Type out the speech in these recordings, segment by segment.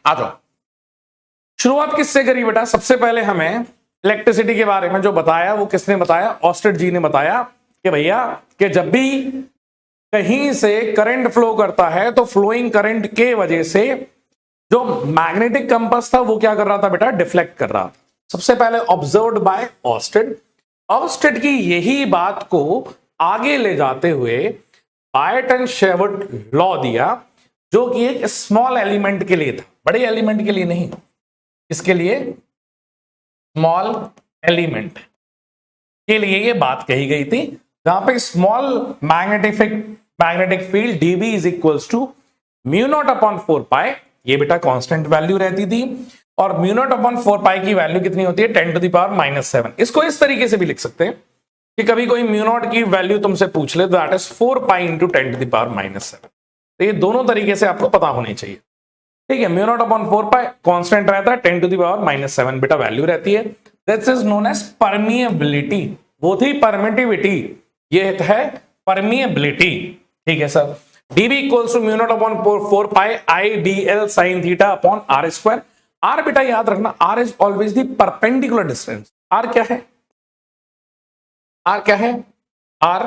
आ जाओ। शुरुआत किससे करी बेटा? सबसे पहले हमें इलेक्ट्रिसिटी के बारे में जो बताया वो किसने बताया? ऑस्टेड जी ने बताया कि भैया कि जब भी कहीं से करंट फ्लो करता है तो फ्लोइंग करंट के वजह से जो मैग्नेटिक कंपास था वो क्या कर रहा था बेटा? डिफ्लेक्ट कर रहा था। सबसे पहले ऑब्जर्व्ड बाय ऑस्टेड। ऑस्टेड की यही बात को आगे ले जाते हुए बायट एंड शेवर्ट लॉ दिया, जो कि एक स्मॉल एलिमेंट के लिए था, बड़े एलिमेंट के लिए नहीं। इसके लिए स्मॉल एलिमेंट के लिए ये बात कही गई थी, जहां पे small magnetic field dB is equals to mu naught upon 4 pi, ये बेटा कांस्टेंट वैल्यू रहती थी, और म्यू नॉट अपॉन 4 पाई की वैल्यू कितनी होती है? 10 टू द पावर -7। इसको इस तरीके से भी लिख सकते हैं कि कभी कोई म्यू नॉट की वैल्यू तुमसे पूछ ले, that is 4 pi into 10 to the power -7। तो ये दोनों तरीके से आपको पता होनी चाहिए, ठीक है। म्यू नॉट अपॉन 4 पाई कांस्टेंट रहता है, 10 टू द पावर -7 बेटा वैल्यू रहती है। This is known as permeability. वो थी परमिटिविटी, ये है परमिएबिलिटी, ठीक है sir. dB equals to mu naught upon 4 pi I D L sine theta upon R square. R बेटा याद रखना, R is always the perpendicular distance. R क्या है? आर क्या है? R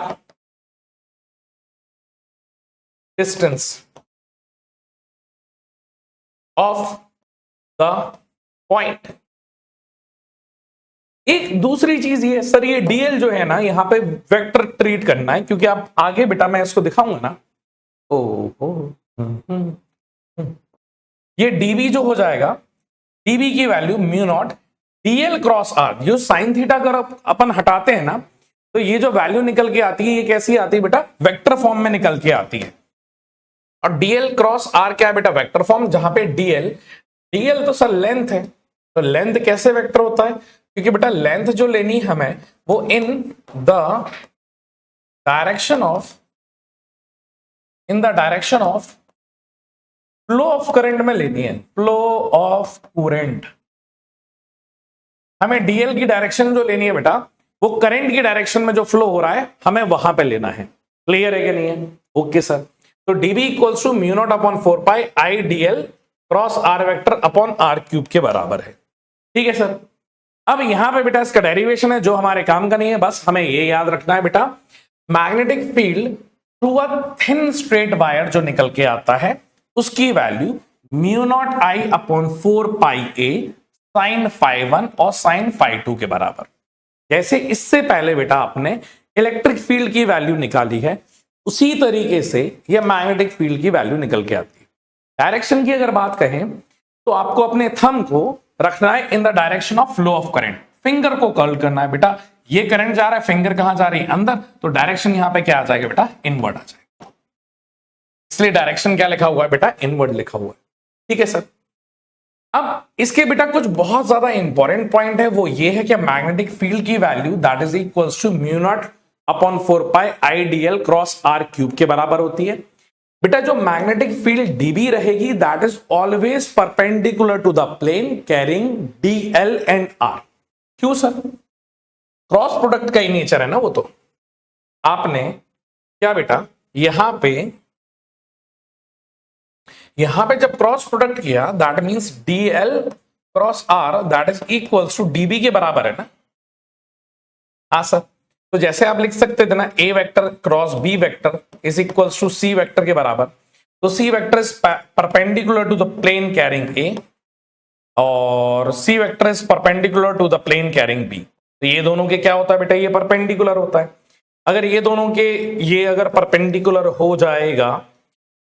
distance of the point. एक दूसरी चीज ये सर, ये डीएल जो है ना, यहां पे वेक्टर ट्रीट करना है, क्योंकि आप आगे बेटा मैं इसको दिखाऊंगा ना। ये डीबी जो हो जाएगा, डीबी की value mu naught dl cross R. जो साइन थीटा अगर अपन हटाते हैं ना, तो ये जो वैल्यू निकल के आती है, ये कैसी आती है बेटा? वेक्टर फॉर्म में निकल के आती है। और डीएल क्रॉस आर क्या है बेटा? वेक्टर फॉर्म, जहां पे डीएल तो सर लेंथ है, तो लेंथ कैसे वेक्टर होता है? क्योंकि बेटा लेंथ जो लेनी हमें वो in the direction of flow of current में लेनी है। फ्लो ऑफ करंट, हमें डीएल की डायरेक्शन जो लेनी है बेटा, वो करंट की डायरेक्शन में जो फ्लो हो रहा है हमें वहां पे लेना है। क्लियर है कि नहीं है? Okay sir. तो DB equals to mu naught upon 4 pi I DL cross R vector upon R cube के बराबर है, ठीक है सर। अब यहां पे बेटा इसका डेरिवेशन है जो हमारे काम का नहीं है, बस हमें ये याद रखना है बेटा, magnetic field through a thin straight wire जो निकल के आता है उसकी value mu naught I upon 4 pi A sine phi 1 और साइन फाई 2 के बराबर। जैसे इससे पहले बेटा आपने इलेक्ट्रिक फील्ड की वैल्यू निकाली है, उसी तरीके से यह मैग्नेटिक फील्ड की वैल्यू निकल के आती है। डायरेक्शन की अगर बात कहें तो आपको अपने थंब को रखना है in the direction of flow of current. Finger को कर्ल करना है बेटा, ये करंट जा रहा है, फिंगर कहां जा रही है? अंदर, तो डायरेक्शन यहां पे क्या आ जाएगा बेटा? इनवर्ड आ जाएगा। इसलिए डायरेक्शन क्या लिखा हुआ है बेटा? इनवर्ड लिखा हुआ है, ठीक है सर। अब इसके बेटा कुछ बहुत ज्यादा इंपॉर्टेंट पॉइंट है, वो ये है कि मैग्नेटिक फील्ड की value that is equals to mu naught upon 4 pi I DL cross R cube के बराबर होती है। बेटा जो मैग्नेटिक फील्ड डीबी रहेगी that is always perpendicular to the plane carrying dl and R. क्यों सर? क्रॉस प्रोडक्ट का ही नेचर है ना वो। तो आपने क्या बेटा यहां पे जब क्रॉस प्रोडक्ट किया, that means dl cross R that is equals to dB के बराबर है ना। हाँ सर। तो जैसे आप लिख सकते थे ना, A vector cross B vector is equals to C vector के बराबर। तो C vector is perpendicular to the plane carrying A और C vector is perpendicular to the plane carrying B. तो ये दोनों के क्या होता है बेटा? ये परपेंडिकुलर होता है। अगर ये दोनों के ये अगर परपेंडिकुलर हो जाएगा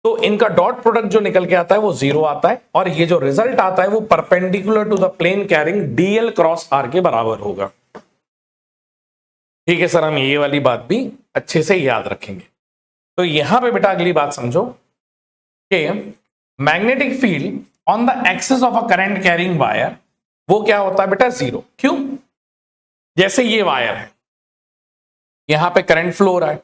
तो इनका डॉट प्रोडक्ट जो निकल के आता है वो 0 आता है, और ये जो रिजल्ट आता है वो perpendicular to the plane carrying dl cross R के बराबर होगा, ठीक है सर। हम ये वाली बात भी अच्छे से याद रखेंगे। तो यहां पे बेटा अगली बात समझो कि magnetic field on the axis of a current carrying wire वो क्या होता है बेटा? 0। क्यों? जैसे ये वायर है, यहां पे करंट फ्लो हो रहा है,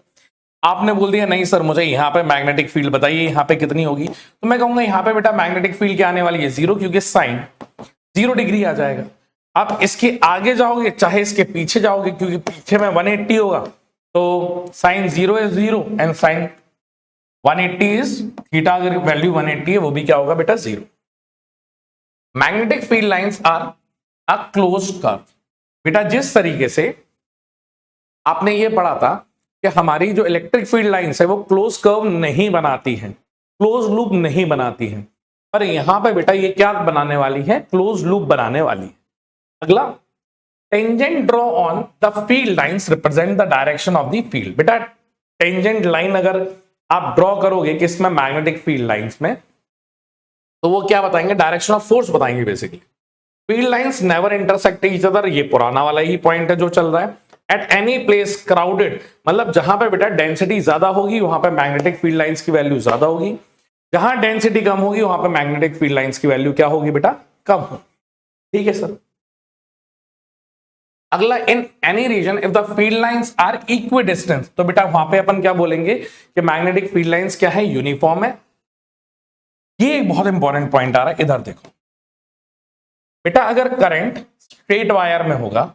आपने बोल दिया नहीं सर मुझे यहां पे मैग्नेटिक फील्ड बताइए यहां पे कितनी होगी, तो मैं कहूंगा यहां पे बेटा मैग्नेटिक फील्ड क्या आने वाली है? 0, क्योंकि साइन 0 डिग्री आ जाएगा। आप इसके आगे जाओगे चाहे इसके पीछे जाओगे, क्योंकि पीछे में 180 होगा, तो sine 0 is 0 and sine 180 is theta. अगर वैल्यू 180 है वो भी क्या होगा बेटा? 0। Magnetic field lines are a closed curve. बेटा जिस तरीके से आपने ये पढ़ा था कि हमारी जो इलेक्ट्रिक फील्ड लाइंस है वो क्लोज कर्व नहीं बनाती है, क्लोज लूप नहीं बनाती है, पर यहां पे बेटा ये क्या बनाने वाली है, क्लोज लूप बनाने वाली है। अगला, tangent draw on the field lines represent the direction of the field. बेटा टेंजेंट लाइन अगर आप ड्रॉ करोगे किसमें, मैग्नेटिक फील्ड लाइंस में, तो वो क्या बताएंगे, डायरेक्शन ऑफ फोर्स बताएंगे basically. Field lines never intersect each other, ये पुराना वाला ही पॉइंट है जो चल रहा है। एट एनी प्लेस क्राउडेड, मतलब जहां पे बेटा डेंसिटी ज्यादा होगी वहां पे मैग्नेटिक फील्ड लाइंस की वैल्यू ज्यादा होगी, जहां डेंसिटी कम होगी वहां पे मैग्नेटिक फील्ड लाइंस की वैल्यू क्या होगी बेटा, कम होगी। ठीक है सर। अगला, in any reason if the field lines are equidistance, तो बेटा वहां पे अपन क्या बोलेंगे कि मैग्नेटिक फील्ड लाइंस क्या है, यूनिफॉर्म है। ये एक बहुत इंपॉर्टेंट पॉइंट आ रहा है, इधर देखो बेटा, अगर करंट स्ट्रेट वायर में होगा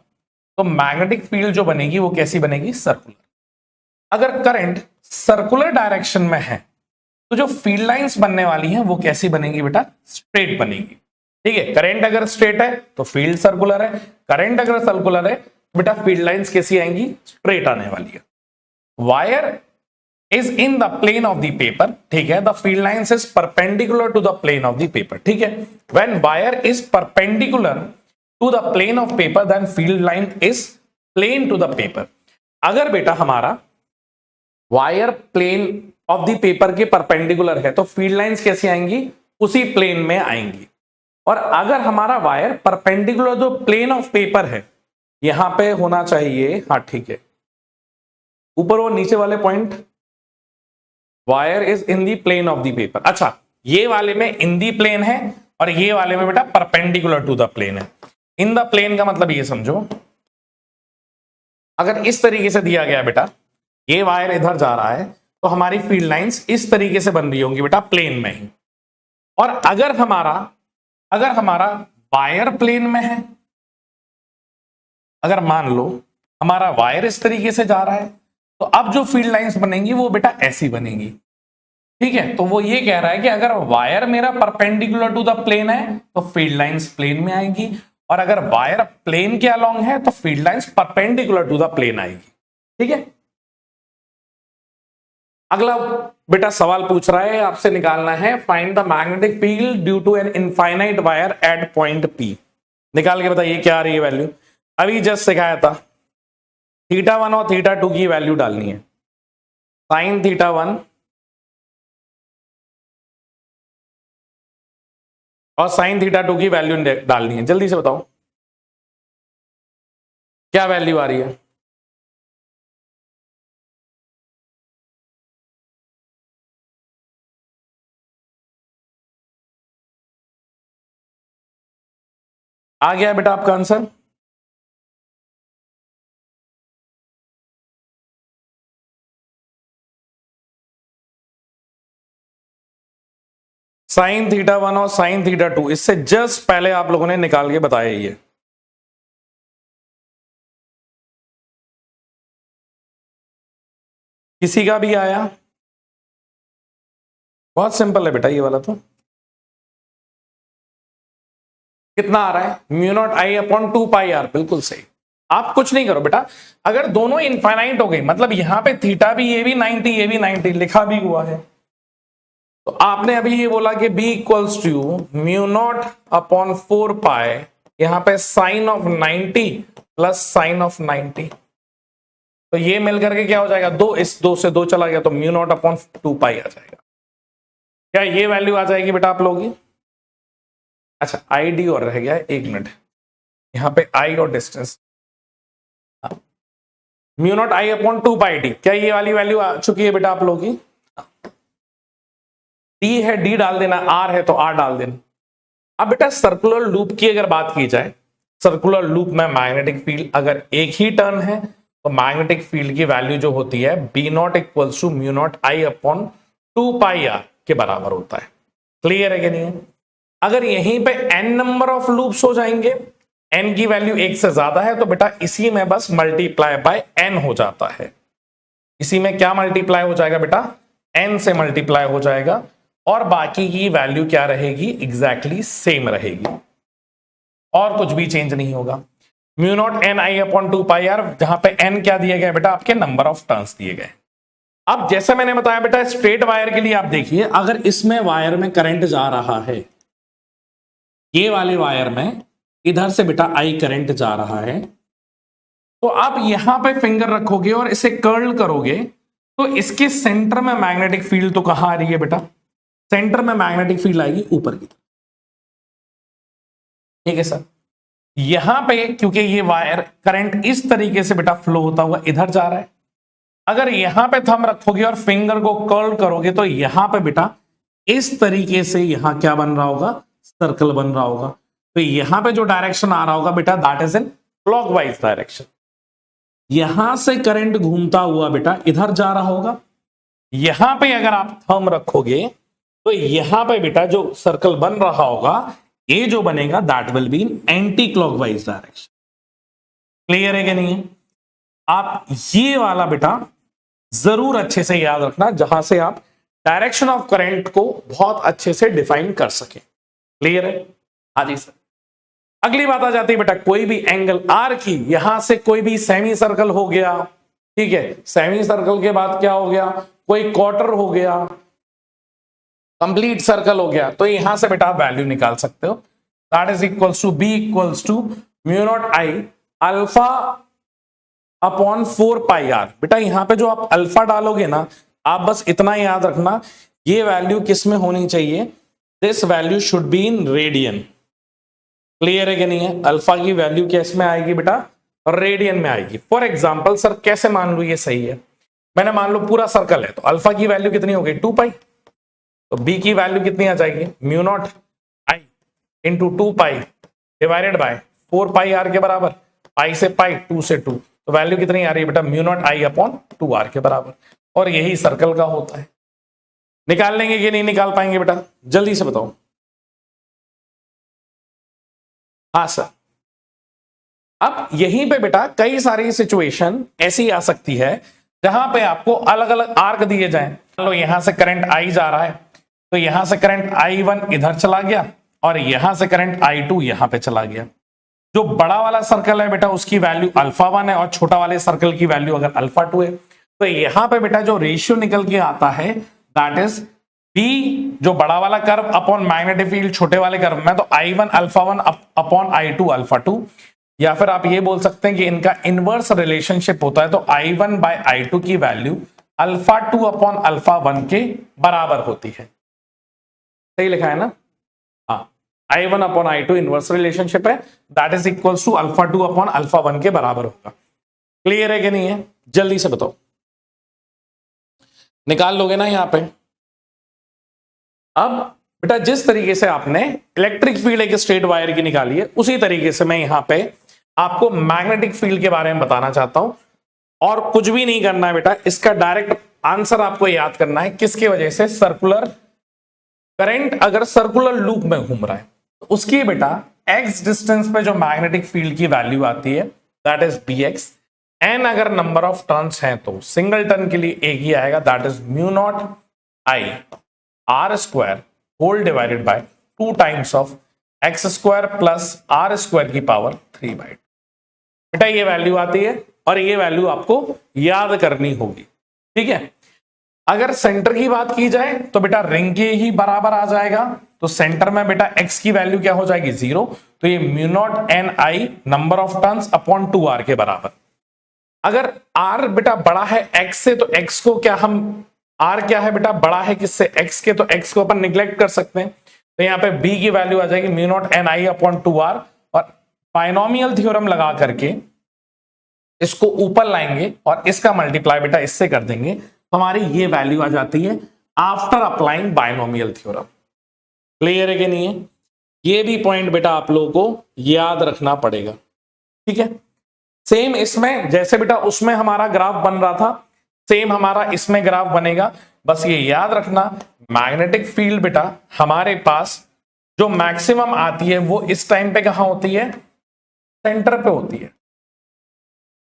तो मैग्नेटिक फील्ड जो बनेगी वो कैसी बनेगी, सर्कुलर। अगर करंट सर्कुलर डायरेक्शन में है तो जो फील्ड लाइंस बनने वाली हैं वो कैसी बनेगी बेटा, स्ट्रेट बनेगी। ठीक है, करंट अगर स्ट्रेट है तो फील्ड सर्कुलर है, करंट अगर सर्कुलर है तो बेटा फील्ड लाइंस कैसी आएंगी, स्ट्रेट आने वाली है। Wire is in the plane of the paper, ठीक है, the field lines is perpendicular to the plane of the paper. ठीक है, when wire is perpendicular to the plane of paper then field line is plane to the paper. अगर बेटा हमारा wire plane of the paper के perpendicular है तो field lines कैसी आएंगी, उसी प्लेन में आएंगी। और अगर हमारा वायर परपेंडिकुलर जो प्लेन ऑफ पेपर है यहां पे होना चाहिए, हाँ ठीक है, ऊपर और नीचे वाले point, wire is in the plane of the paper. अच्छा, ये वाले में इन दी प्लेन है और ये वाले में बेटा परपेंडिकुलर टू द प्लेन है। इन द प्लेन का मतलब ये समझो, अगर इस तरीके से दिया गया बेटा, ये वायर इधर जा रहा है तो हमारी फील्ड लाइंस इस तरीके से बन रही होंगी बेटा, प्लेन में ही। और अगर हमारा वायर प्लेन में है, अगर मान लो हमारा वायर इस तरीके से जा रहा है तो अब जो फील्ड लाइंस बनेंगी वो बेटा ऐसी बनेंगी। ठीक है, तो वो ये कह रहा है कि अगर वायर मेरा परपेंडिकुलर टू द प्लेन है तो फील्ड लाइंस प्लेन में आएगी, और अगर वायर प्लेन के अलोंग है तो field lines perpendicular to the plane आएगी। ठीक है, अगला बेटा सवाल पूछ रहा है, आपसे निकालना है find the magnetic field due to an infinite wire at point P. निकाल के बताइए क्या आ रही है वैल्यू। अभी जस्ट सिखाया था, θ1 और θ2 की वैल्यू डालनी है, साइन θ1 और साइन θ2 की वैल्यू डालनी है। जल्दी से बताओ क्या वैल्यू आ रही है। आ गया बेटा आपका आंसर। साइन θ1 और साइन θ2, इससे जस्ट पहले आप लोगों ने निकाल के बताया ये। किसी का भी आया, बहुत सिंपल है बेटा ये वाला। तो कितना आ रहा है, mu naught I upon 2 pi R, बिल्कुल सही। आप कुछ नहीं करो बेटा, अगर दोनों इनफाइनाइट हो गई, मतलब यहां पे थीटा भी, ये भी 90 ये भी 90 लिखा भी हुआ है, तो आपने अभी ये बोला कि b equals to mu naught upon 4 pi, यहां पे sine of 90 plus sine of 90, तो ये मिलकर के क्या हो जाएगा, 2, इस 2 से 2 चला गया तो म्यू नॉट अपॉन 2 पाई आ जाएगा। क्या ये वैल्यू आ जाएगी बेटा आप लोगों की। अच्छा, आई डी और रह गया, 1 मिनट, यहां पे आई और distance, mu naught I upon 2 pi D, क्या ये वाली वैल्यू आ चुकी है बेटा आप लोगों की। डी है डी डाल देना, आर है तो आर डाल देना। अब बेटा सर्कुलर लूप की अगर बात की जाए, सर्कुलर लूप में मैग्नेटिक फील्ड अगर एक ही टर्न है तो मैग्नेटिक फील्ड की वैल्यू जो होती है B naught equals to mu naught I upon 2 pi R के बराबर होता है। क्लियर है कि नहीं है। अगर यहीं पे n नंबर ऑफ लूप्स हो जाएंगे, n की वैल्यू 1 से ज्यादा है तो बेटा इसी में बस मल्टीप्लाई बाय n हो जाता है। इसी में क्या मल्टीप्लाई हो जाएगा बेटा, n से मल्टीप्लाई हो जाएगा और बाकी की वैल्यू क्या रहेगी, एग्जैक्टली सेम रहेगी। और कुछ भी चेंज नहीं होगा। Mu naught N I upon 2 pi R, जहां पे एन क्या दिए गए बेटा, आपके नंबर ऑफ टर्न्स दिए गए। अब जैसे मैंने बताया बेटा, स्ट्रेट वायर के लिए आप देखिए, अगर इसमें वायर में करंट जा रहा है, ये वाले वायर में इधर से बेटा आई करंट जा रहा है, तो आप यहां पे फिंगर रखोगे और इसे कर्ल करोगे तो इसके सेंटर में मैग्नेटिक फील्ड तो कहां आ रही है बेटा, सेंटर में मैग्नेटिक फील्ड आएगी ऊपर की तरफ। ठीक है सर, यहां पे क्योंकि ये वायर करंट इस तरीके से बेटा फ्लो होता हुआ इधर जा रहा है, अगर यहां पे थंब रखोगे और फिंगर को कर्ल करोगे तो यहां पे बेटा इस तरीके से यहां क्या बन रहा होगा, सर्कल बन रहा होगा। तो यहां पे जो डायरेक्शन आ रहा होगा बेटा, that is in clockwise direction. यहां से करंट घूमता हुआ बेटा इधर जा रहा होगा। यहां पे अगर आप थंब रखोगे तो यहां पे बेटा जो सर्कल बन रहा होगा, ये जो बनेगा that will be in anti clockwise direction. Clear है कि नहीं है? आप ये वाला बेटा जरूर अच्छे से याद रखना, जहां से आप डायरेक्शन ऑफ करंट को बहुत अच्छे से डिफाइन कर सके। क्लियर है? हाँ जी सर। अगली बात आ जाती है बेटा, कोई भी एंगल आर की, यहां से कोई भी सेमी सर्कल हो गया, ठीक है, सेमी सर्कल के बाद क्या हो गया, कोई क्वार्टर हो गया, कंप्लीट सर्कल हो गया, तो यहां से बेटा आप वैल्यू निकाल सकते हो। That is equals to B equals to mu naught I alpha upon 4 pi R. बेटा यहां पे जो आप अल्फा डालोगे ना, आप बस इतना याद रखना, ये वैल्यू किस में होनी चाहिए, this value should be in radian. Clear है कि नहीं है? अल्फा की वैल्यू किस में आएगी बेटा, रेडियन में आएगी। फॉर एग्जाम्पल सर कैसे मान लो ये सही है, मैंने मान लो पूरा सर्कल है, तो अल्फा की वैल्यू कितनी हो गई, 2 पाई, तो बी की वैल्यू कितनी आ जाएगी, mu naught I into 2 pi divided by 4 pi R के बराबर, पाई से पाई, 2 से 2, तो वैल्यू कितनी आ रही है बेटा, mu naught I upon 2 R के बराबर। और यही सर्कल का होता है। निकाल लेंगे कि नहीं निकाल पाएंगे बेटा, जल्दी से बताओ। हाँ सर। अब यहीं पे बेटा कई सारी सिचुएशन ऐसी आ सकती है जहां पे आपको अलग अलग आर्क दिए जाएं। मान लो यहां से करंट आई जा रहा है, तो यहां से करंट I1 इधर चला गया और यहां से करंट I2 यहां पे चला गया। जो बड़ा वाला सर्कल है बेटा उसकी वैल्यू अल्फा 1 है और छोटा वाले सर्कल की वैल्यू अगर अल्फा 2 है, तो यहां पे बेटा जो रेशियो निकल के आता है दैट इज बी, जो बड़ा वाला कर्व अपॉन मैग्नेटिक फील्ड छोटे वाले कर्व में, तो I1 alpha 1 upon I2 alpha 2, या फिर आप ये बोल सकते हैं कि इनका इनवर्स रिलेशनशिप होता है, तो I1 बाय I2 की वैल्यू अल्फा 2 अपॉन अल्फा 1 के बराबर होती है। सही लिखा है ना? हाँ, I1 upon I2 inverse relationship है, that is equals to alpha 2 upon alpha 1 के बराबर होगा। क्लियर है कि नहीं है? जल्दी से बताओ, निकाल लोगे ना यहां पे। अब बेटा जिस तरीके से आपने इलेक्ट्रिक फील्ड एक स्ट्रेट वायर की निकाली है, उसी तरीके से मैं यहां पे आपको मैग्नेटिक फील्ड के बारे में बताना चाहता हूं। और कुछ भी नहीं करना है बेटा, इसका डायरेक्ट आंसर आपको याद करना है। किसकी वजह से? सर्कुलर करंट अगर सर्कुलर लूप में घूम रहा है तो उसकी बेटा एक्स डिस्टेंस पे जो मैग्नेटिक फील्ड की वैल्यू आती है that is B X. N अगर नंबर ऑफ टर्न्स हैं तो सिंगल टर्न के लिए एक ही आएगा, that is mu naught I R square whole divided by 2 times of X square plus R square की पावर 3 बाय। बेटा ये वैल्यू आती है और ये वैल्यू आपको याद करनी होगी। ठीक है, अगर सेंटर की बात की जाए तो बेटा रिंग के ही बराबर आ जाएगा, तो सेंटर में बेटा x की वैल्यू क्या हो जाएगी, 0, तो ये mu naught N I number of turns upon 2r के बराबर। अगर r बेटा बड़ा है x से, तो x को क्या हम, r क्या है बेटा, बड़ा है किससे, x के, तो x को अपन निग्लेक्ट कर सकते हैं, तो यहाँ पे b की वैल्यू आ जाएगी mu naught N I upon 2r, और बायनोमियल थ्योरम लगा करके इसको ऊपर लाएंगे और इसका मल्टीप्लाई बेटा इससे कर देंगे, तो हमारी ये वैल्यू आ जाती है after applying binomial theorem. Clear है कि नहीं है? ये भी पॉइंट बेटा आप लोगों को याद रखना पड़ेगा। ठीक है, सेम इसमें जैसे बेटा उसमें हमारा ग्राफ बन रहा था, सेम हमारा इसमें ग्राफ बनेगा। बस ये याद रखना, मैग्नेटिक फील्ड बेटा हमारे पास जो मैक्सिमम आती है वो इस टाइम पे कहां होती है, सेंटर पे होती है।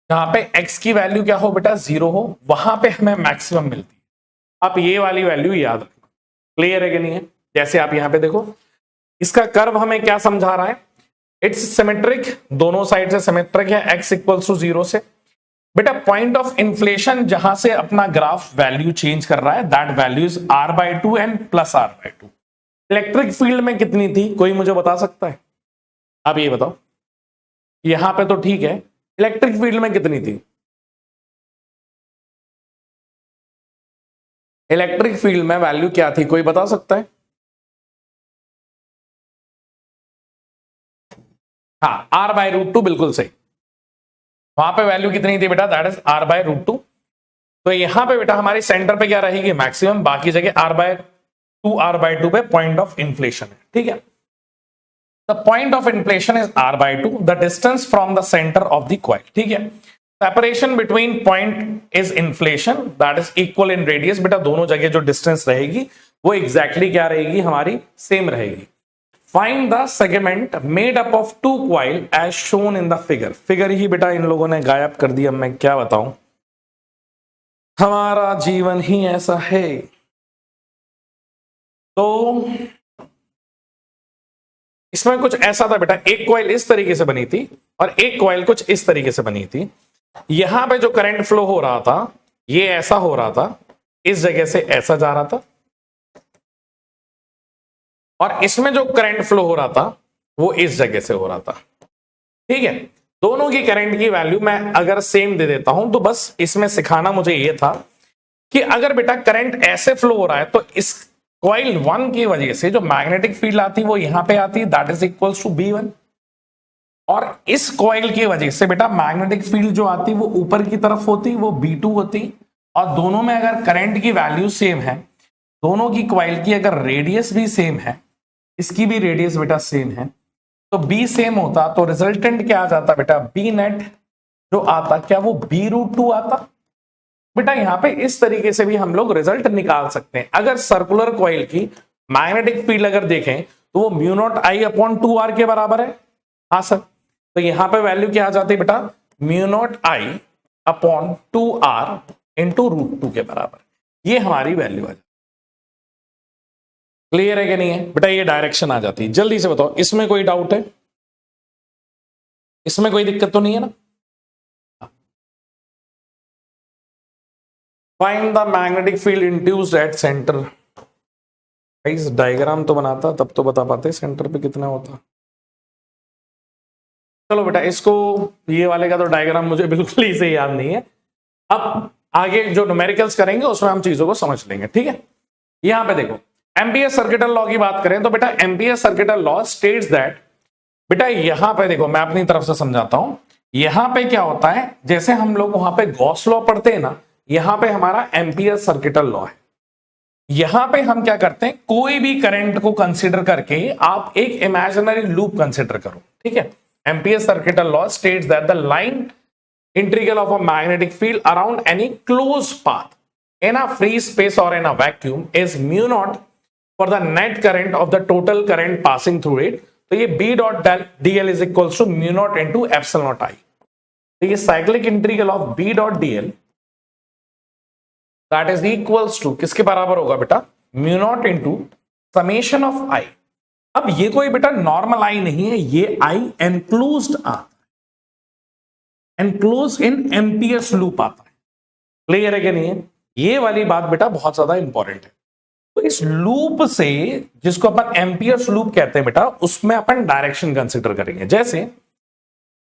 जहां पे x की वैल्यू क्या हो बेटा, 0 हो, वहां पे हमें मैक्सिमम मिलती है। आप ये वाली वैल्यू याद रखना। क्लियर है कि नहीं है? जैसे आप यहां पे देखो, इसका कर्व हमें क्या समझा रहा है, इट्स सिमेट्रिक, दोनों साइड से सिमेट्रिक है, x इक्वल्स टू 0 से। बेटा पॉइंट ऑफ इन्फ्लेशन जहां से अपना ग्राफ वैल्यू चेंज कर रहा है, that value is r/2 and plus r/2। Electric field में कितनी थी, कोई मुझे बता सकता है? आप ये बताओ, यहां पे तो ठीक है, इलेक्ट्रिक फील्ड में कितनी थी? इलेक्ट्रिक फील्ड में वैल्यू क्या थी, कोई बता सकता है? हाँ, r/√2, बिल्कुल सही। वहां पे वैल्यू कितनी थी बेटा? That is r/√2। तो यहां पे बेटा हमारी सेंटर पे क्या रहेगी? मैक्सिमम, बाकी जगह r/2 पे पॉइंट ऑफ इन्फ्लेशन है, ठीक है। The point of inflation is r/2, the distance from the centre of the coil, ठीक है। Separation between point is inflation, that is equal in radius. बेटा दोनों जगह जो डिस्टेंस रहेगी वो एग्जैक्टली क्या रहेगी? हमारी सेम रहेगी। Find the segment made up of two coil as shown in the figure. Figure ही बेटा इन लोगों ने गायब कर दिया, मैं क्या बताऊं, हमारा जीवन ही ऐसा है। तो इसमें कुछ ऐसा था बेटा, एक कॉइल इस तरीके से बनी थी और एक कॉइल कुछ इस तरीके से बनी थी। यहां पे जो करंट फ्लो हो रहा था ये ऐसा हो रहा था, इस जगह से ऐसा जा रहा था, और इसमें जो करंट फ्लो हो रहा था वो इस जगह से हो रहा था, ठीक है। दोनों की करंट की वैल्यू मैं अगर सेम दे देता हूं तो बस इसमें सिखाना मुझे ये था कि अगर बेटा करंट ऐसे फ्लो हो रहा है तो इस कॉइल 1 की वजह से जो मैग्नेटिक फील्ड आती है वो यहां पे आती है, that is equals to B1। और इस कॉइल की वजह से बेटा मैग्नेटिक फील्ड जो आती है वो ऊपर की तरफ होती, वो B2 होती। और दोनों में अगर करंट की वैल्यू सेम है, दोनों की कॉइल की अगर रेडियस भी सेम है, इसकी भी रेडियस बेटा सेम है, तो B सेम होता तो रिजल्टेंट क्या आ जाता बेटा? B नेट जो आता, क्या वो B√2 आता? बेटा यहां पे इस तरीके से भी हम लोग रिजल्ट निकाल सकते हैं। अगर सर्कुलर कॉइल की मैग्नेटिक फील्ड अगर देखें तो वो μ0I/2R के बराबर है। हाँ सर, तो यहां पे वैल्यू क्या आ जाती है बेटा? μ0I/2R इंटू √2 के बराबर। ये हमारी वैल्यू आ जाती है। क्लियर है कि नहीं है बेटा? ये डायरेक्शन आ जाती है। जल्दी से बताओ, इसमें कोई डाउट है? इसमें कोई दिक्कत तो नहीं है ना? Find the magnetic field induced at centre. इस डायग्राम तो बनाता तब तो बता पाते सेंटर पे कितना होता। चलो बेटा, इसको ये वाले का तो डायग्राम मुझे बिल्कुल ही से याद नहीं है। अब आगे जो न्यूमेरिकल्स करेंगे उसमें हम चीजों को समझ लेंगे, ठीक है। यहां पे देखो, एम्पियर्स सर्किटल लॉ की बात करें तो बेटा amperes circuital law states that, बेटा यहां पे देखो मैं अपनी तरफ से समझाता हूं। यहां पे क्या होता है, जैसे हम लोग वहां पे गॉस लॉ पढ़ते हैं ना, यहां पे हमारा एम्पियर्स सर्किटल लॉ है। यहां पे हम क्या करते हैं, कोई भी करंट को कंसीडर करके आप एक इमेजिनरी लूप कंसीडर करो, ठीक है। Amperes circuital law states that the line integral of a magnetic field around any closed path in a free space or in a vacuum is mu0 for the net current of the total current passing through it। तो ये B dot dl is equals to mu0 into epsilon naught I। तो ये cyclic integral of B dot dl that is equals to किसके बराबर होगा बेटा? mu0 into summation of I। अब ये कोई बेटा नॉर्मल I नहीं है, ये I enclosed R, enclose in amperes loop आता है। क्लियर है कि नहीं है? ये वाली बात बेटा बहुत ज्यादा इंपॉर्टेंट है। तो इस लूप से, जिसको अपन एम्पियर्स लूप कहते हैं बेटा, उसमें अपन डायरेक्शन कंसीडर करेंगे। जैसे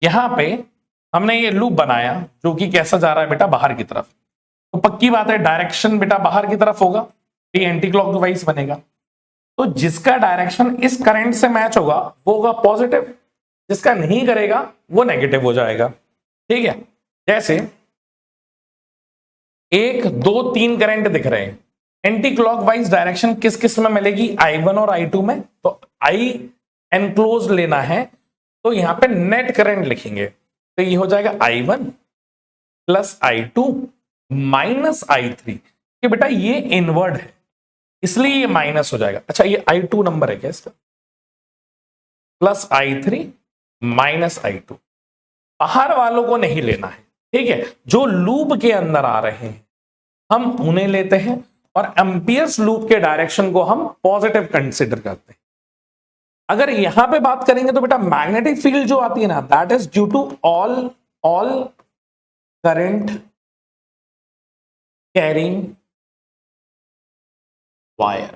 यहां पे हमने ये लूप बनाया जो कि कैसा जा रहा है बेटा? बाहर की तरफ। तो पक्की बात है डायरेक्शन बेटा बाहर की तरफ होगा, ये एंटी क्लॉकवाइज बनेगा। तो जिसका डायरेक्शन इस करंट से मैच होगा वो होगा पॉजिटिव, जिसका नहीं करेगा वो नेगेटिव हो जाएगा, ठीक है। जैसे 1 2 3 करंट दिख रहे हैं, एंटी क्लॉकवाइज डायरेक्शन किस किस में मिलेगी? I1 और I2 में। तो I एनक्लोज लेना है तो यहां पे नेट करंट लिखेंगे, तो ये हो जाएगा I1 plus I2 minus I3। कि बेटा ये इनवर्ड है इसलिए ये माइनस हो जाएगा। अच्छा, ये I2 नंबर है क्या इसका? Plus I3 minus I2। बाहर वालों को नहीं लेना है, ठीक है। जो लूप के अंदर आ रहे हैं हम उन्हें लेते हैं और एम्पियर्स लूप के डायरेक्शन को हम पॉजिटिव कंसीडर करते हैं। अगर यहां पे बात करेंगे तो बेटा मैग्नेटिक फील्ड जो आती है ना, that is due to all current carrying wire.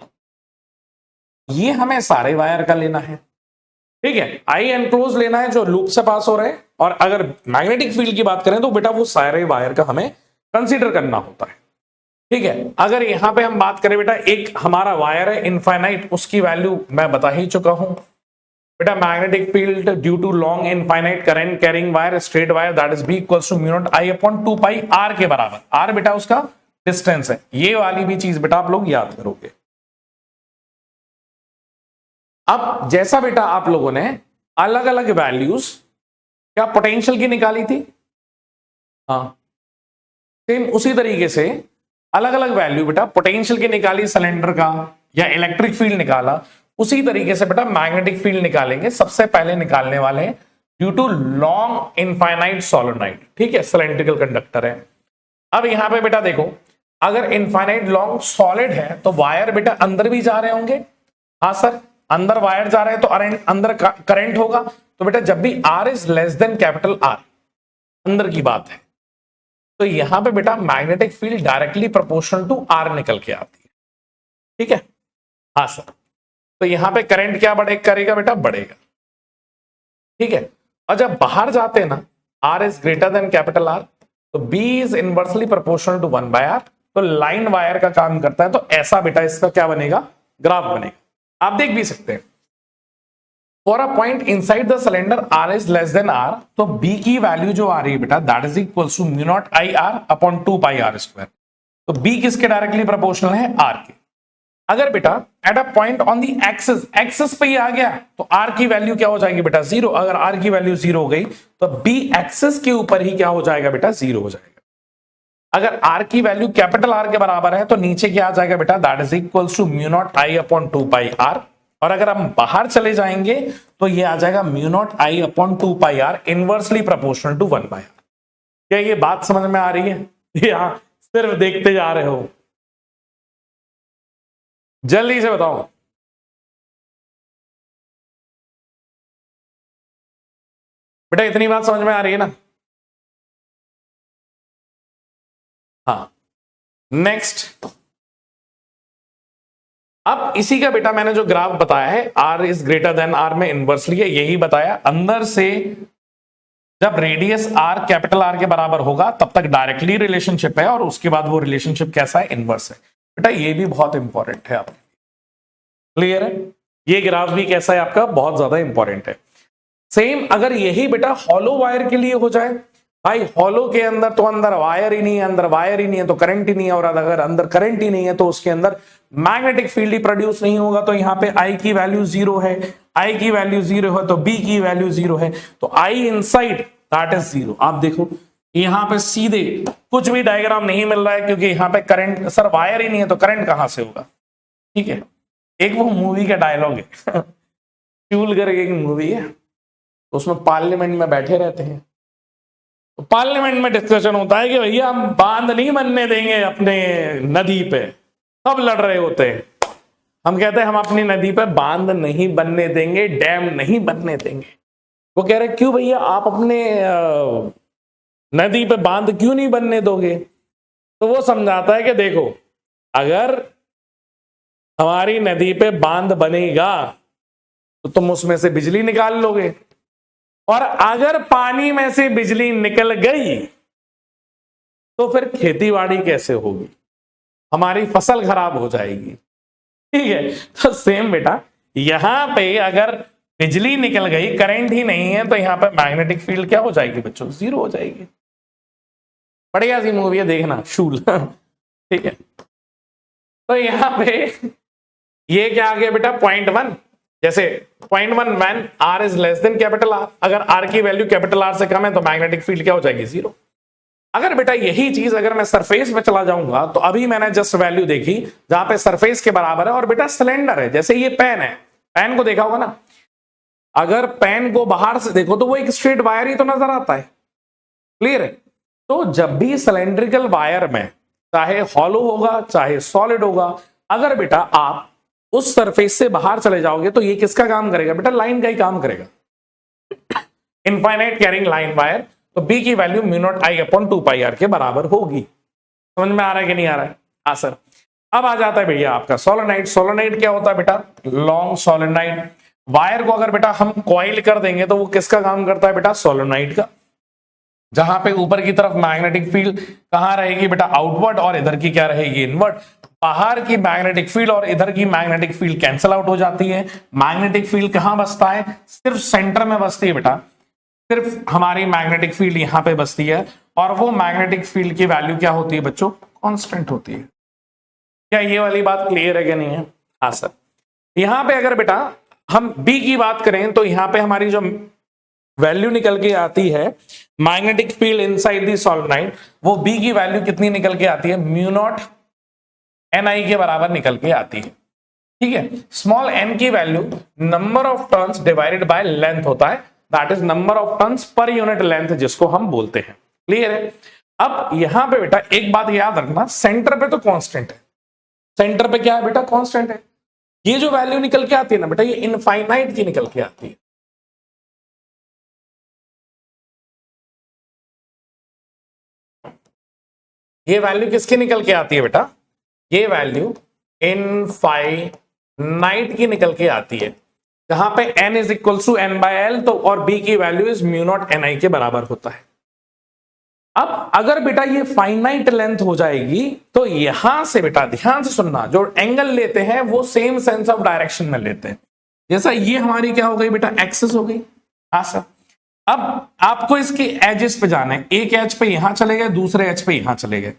ये हमें सारे वायर का लेना है, ठीक है। आई एनक्लोज लेना है जो लूप से पास हो रहे हैं, और अगर मैग्नेटिक फील्ड की बात करें तो बेटा वो सारे वायर का हमें कंसीडर करना होता है, ठीक है। अगर यहां पे हम बात करें बेटा, एक हमारा वायर है इनफाइनाइट, उसकी वैल्यू मैं बता ही चुका हूं बेटा। Magnetic field due to long infinite current carrying wire straight wire, that is B equals to mu naught I upon 2 pi R के बराबर। आर बेटा उसका डिस्टेंस है, ये वाली भी चीज बेटा आप लोग याद करोगे। अब जैसा बेटा आप लोगों ने अलग अलग वैल्यूज क्या पोटेंशियल की निकाली थी, हाँ सेम उसी तरीके से अलग अलग वैल्यू बेटा पोटेंशियल की निकाली सिलेंडर का, या इलेक्ट्रिक फील्ड निकाला, उसी तरीके से बेटा मैग्नेटिक फील्ड निकालेंगे। सबसे पहले निकालने वाले हैं due to long infinite solenoid, ठीक है, सिलेंड्रिकल कंडक्टर है। अब यहां पे बेटा देखो, अगर इनफाइनाइट लॉन्ग सॉलिड है तो वायर बेटा अंदर भी जा रहे होंगे, हाँ सर, अंदर वायर जा रहे हैं तो अंदर करंट होगा। तो बेटा जब भी R is less than capital R, अंदर की बात है, तो यहां पे बेटा magnetic field directly proportional to R निकल के आती है, ठीक है, हाँ सर। तो यहां पे करंट क्या करेगा बेटा, बढ़ेगा, ठीक है। और जब बाहर जाते हैं ना, R is greater than capital R, तो B is inversely proportional to 1/R, तो लाइन वायर का काम करता है। तो ऐसा बेटा इसका क्या बनेगा, ग्राफ बनेगा। आप देख भी सकते हैं, for a point inside the cylinder R is less than R, तो B की वैल्यू जो आ रही है बेटा, that is equals to mu naught I R upon 2 pi R square. तो B किसके डायरेक्टली प्रोपोर्शनल है, R के। अगर बेटा at a point on the axis, axis पे ही आ गया तो R की वैल्यू क्या हो जाएगी बेटा, 0। अगर R की वैल्यू 0 हो गई तो B एक्सिस के ऊपर ही क्या हो जाएगा बेटा, 0 हो जाएगा। अगर R की वैल्यू कैपिटल R के बराबर है तो नीचे क्या आ जाएगा बेटा, that is equals to mu naught I upon 2 pi R। और अगर हम बाहर चले जाएंगे तो ये आ जाएगा mu naught I upon 2 pi R inversely proportional to 1/R। क्या ये बात समझ में आ रही है, या सिर्फ देखते जा रहे हो? जल्दी से बताओ। बेटा इतनी बात समझ में आ रही है ना? हाँ, नेक्स्ट। अब इसी का बेटा मैंने जो ग्राफ बताया है, R is greater then R में इनवर्सली है, यही बताया। अंदर से जब रेडियस R कैपिटल R के बराबर होगा तब तक डायरेक्टली रिलेशनशिप है, और उसके बाद वो रिलेशनशिप कैसा है, इनवर्स है। बेटा ये भी बहुत इंपॉर्टेंट है आपके, क्लियर है? ये ग्राफ भी कैसा है आपका, बहुत ज्यादा इंपॉर्टेंट है। सेम अगर यही बेटा हॉलो वायर के लिए हो जाए, भाई हॉलो के अंदर तो अंदर वायर ही नहीं है, अंदर वायर ही नहीं है तो करंट ही नहीं है, और अगर अंदर करंट ही नहीं है तो उसके अंदर मैग्नेटिक फील्ड ही प्रोड्यूस नहीं होगा। तो यहाँ पे I की वैल्यू 0 है, I की वैल्यू 0 है तो B की वैल्यू 0 है, तो I इनसाइड दैट इज 0। आप देखो यहाँ पे सीधे कुछ भी डायग्राम नहीं मिल रहा है, क्योंकि यहाँ पे करंट, सर वायर ही नहीं है तो करंट कहां से होगा, ठीक है। एक वो मूवी का डायलॉग है फ्यूल करके एक मूवी है, तो उसमें पार्लियामेंट में बैठे रहते हैं, तो पार्लियामेंट में डिस्कशन होता है कि भैया हम बांध नहीं बनने देंगे अपने नदी पे, सब लड़ रहे होते हैं। हम कहते हैं हम अपनी नदी पे बांध नहीं बनने देंगे, डैम नहीं बनने देंगे। वो कह रहे क्यों भैया, आप अपने नदी पे बांध क्यों नहीं बनने दोगे? तो वो समझाता है कि देखो, अगर हमारी नदी पे बांध बनेगा तो तुम उसमें से बिजली निकाल लोगे, और अगर पानी में से बिजली निकल गई तो फिर खेतीबाड़ी कैसे होगी, हमारी फसल खराब हो जाएगी, ठीक है। तो सेम बेटा यहां पे अगर बिजली निकल गई, करंट ही नहीं है, तो यहां पे मैग्नेटिक फील्ड क्या हो जाएगी बच्चों, 0 हो जाएगी। बढ़िया सी मूवी है, देखना, शूल ठीक है। तो यहां पे ये क्या आ गया बेटा, 0.1, जैसे 0.1 man R is less than capital R, अगर R की वैल्यू कैपिटल R से कम है तो मैग्नेटिक फील्ड क्या हो जाएगी, 0। अगर बेटा यही चीज अगर मैं सरफेस पे चला जाऊंगा, तो अभी मैंने जस्ट वैल्यू देखी जहां पे सरफेस के बराबर है और बेटा सिलेंडर है, जैसे ये पेन है, पेन को देखा होगा ना, अगर पेन को बाहर से देखो तो वो एक स्ट्रेट वायर ही तो नजर आता है, क्लियर है। तो जब भी सिलेंड्रिकल वायर में चाहे हॉलो होगा चाहे सॉलिड होगा, अगर बेटा आप उस सरफेस से बाहर चले जाओगे तो ये किसका काम करेगा बेटा, लाइन का ही काम करेगा, इनफाइनाइट कैरिंग लाइन वायर। तो बी की value mu naught I upon 2 pi R के बराबर होगी। समझ में आ रहा है कि नहीं आ रहा है? हाँ सर। अब आ जाता है भैया आपका सोलेनोइड। सोलेनोइड क्या होता है बेटा, लॉन्ग सोलेनोइड। वायर को अगर बेटा हम कॉइल कर देंगे तो वो किसका काम करता है बेटा, सोलेनोइड का। जहां पे ऊपर की तरफ मैग्नेटिक फील्ड कहां रहेगी बेटा, आउटवर्ड, और इधर की क्या रहेगी, इनवर्ड। बाहर की मैग्नेटिक फील्ड और इधर की मैग्नेटिक फील्ड कैंसिल आउट हो जाती है। मैग्नेटिक फील्ड कहां बसता है, सिर्फ सेंटर में बसती है बेटा, सिर्फ हमारी मैग्नेटिक फील्ड यहां पे बसती है। और वो मैग्नेटिक फील्ड की वैल्यू क्या होती है बच्चों, कांस्टेंट होती है। क्या ये वाली बात क्लियर है कि नहीं है? हाँ सर। यहां पे अगर बेटा हम बी की बात करें तो यहां पे हमारी जो वैल्यू निकल के आती है magnetic field inside the solenoid, वो बी की वैल्यू कितनी निकल के आती है, म्यू नॉट एन आई के बराबर निकल के आती है। ठीक है, स्मॉल एन की value number of turns divided by length होता है, that is number of turns per unit length जिसको हम बोलते हैं। क्लियर है? अब यहां पे बेटा एक बात याद रखना, सेंटर पे तो कांस्टेंट है, सेंटर पे क्या है बेटा, कांस्टेंट है। ये जो वैल्यू निकल के आती है ना बेटा, ये इनफाइनाइट की निकल के आती है। ये वैल्यू किसकी निकल के आती है बेटा, ये वैल्यू इनफाइनाइट की निकल के आती है, जहां पे n is equal to n by L, तो और b की value is mu naught N I के बराबर होता है। अब अगर बेटा ये फाइनाइट लेंथ हो जाएगी तो यहां से बेटा ध्यान से सुनना, जो एंगल लेते हैं वो सेम सेंस ऑफ डायरेक्शन में लेते हैं। जैसा ये हमारी क्या हो गई बेटा, एक्सिस हो गई। हाँ सर। अब आपको इसके एजेस पे जाना है, एक एज पे यहां चले गए, दूसरे एज पे यहां चले गए।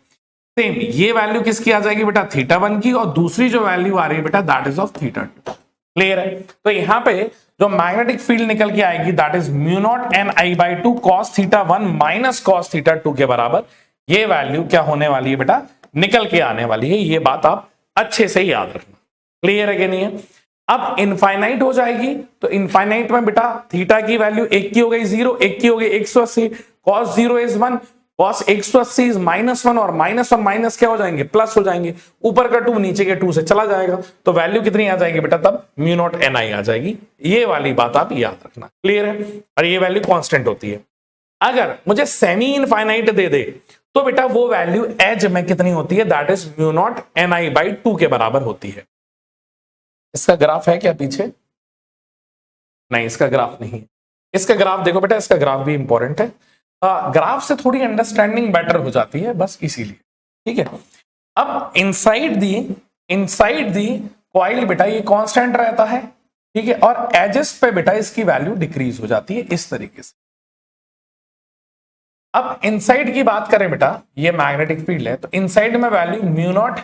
सेम ये वैल्यू किसकी आ जाएगी बेटा, थीटा 1 की, और दूसरी जो वैल्यू आ रही है बेटा that is of theta 2। Clear है? तो यहां पे जो मैग्नेटिक फील्ड निकल के आएगी that is mu naught N I by 2 cos theta 1 minus cos theta 2 के बराबर। ये वैल्यू क्या होने वाली है बेटा, निकल के आने वाली है। ये बात आप अच्छे से याद रखना। क्लियर है कि नहीं है? अब इनफाइनाइट हो जाएगी तो इनफाइनाइट में बेटा थीटा की वैल्यू एक की हो गई 0, एक की हो गई 180, कॉस 0 इज 1, कॉस 180 इज -1, और -1 माइनस क्या हो जाएंगे, प्लस हो जाएंगे। ऊपर का 2 नीचे के 2 से चला जाएगा, तो वैल्यू कितनी आ जाएगी बेटा, तब म्यू नॉट एन आई आ जाएगी। ये वाली बात आप याद रखना। क्लियर है? और ये वैल्यू कांस्टेंट होती है। अगर मुझे सेमी इनफाइनाइट दे दे तो बेटा वो वैल्यू एज में कितनी होती है, that is mu naught N I by 2 के बराबर होती है। इसका ग्राफ है क्या पीछे? नहीं, इसका ग्राफ नहीं है। इसका ग्राफ देखो बेटा, इसका ग्राफ भी इंपॉर्टेंट है। ग्राफ से थोड़ी अंडरस्टैंडिंग बेटर हो जाती है, बस इसीलिए। ठीक है, अब इनसाइड दी कॉइल बेटा ये कांस्टेंट रहता है। ठीक है, और एजेस पे बेटा इसकी वैल्यू डिक्रीज हो जाती है इस तरीके से। अब इनसाइड की बात करें बेटा, ये मैग्नेटिक फील्ड है, तो इनसाइड में value mu naught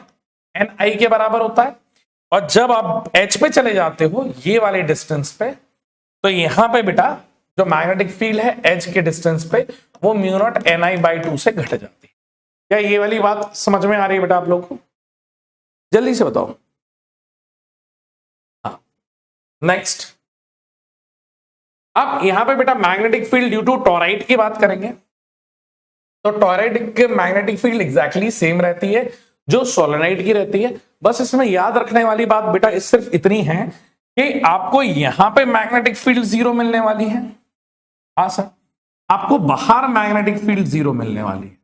N I के बराबर होता है। और जब आप एच पे चले जाते हो ये वाले डिस्टेंस पे, तो यहां पे बेटा जो मैग्नेटिक फील्ड है एच के डिस्टेंस पे, वो mu naught N I by 2 से घट जाती है। क्या ये वाली बात समझ में आ रही है बेटा आप लोग को? जल्दी से बताओ। हाँ, नेक्स्ट। अब यहां पे बेटा magnetic field due to toroid की बात करेंगे, तो टॉराइड के मैग्नेटिक फील्ड एग्जैक्टली सेम रहती है जो सोलेनोइड की रहती है। बस इसमें याद रखने वाली बात बेटा इस सिर्फ इतनी है कि आपको यहां पे मैग्नेटिक फील्ड 0 मिलने वाली है। हाँ सर, आपको बाहर मैग्नेटिक फील्ड 0 मिलने वाली है।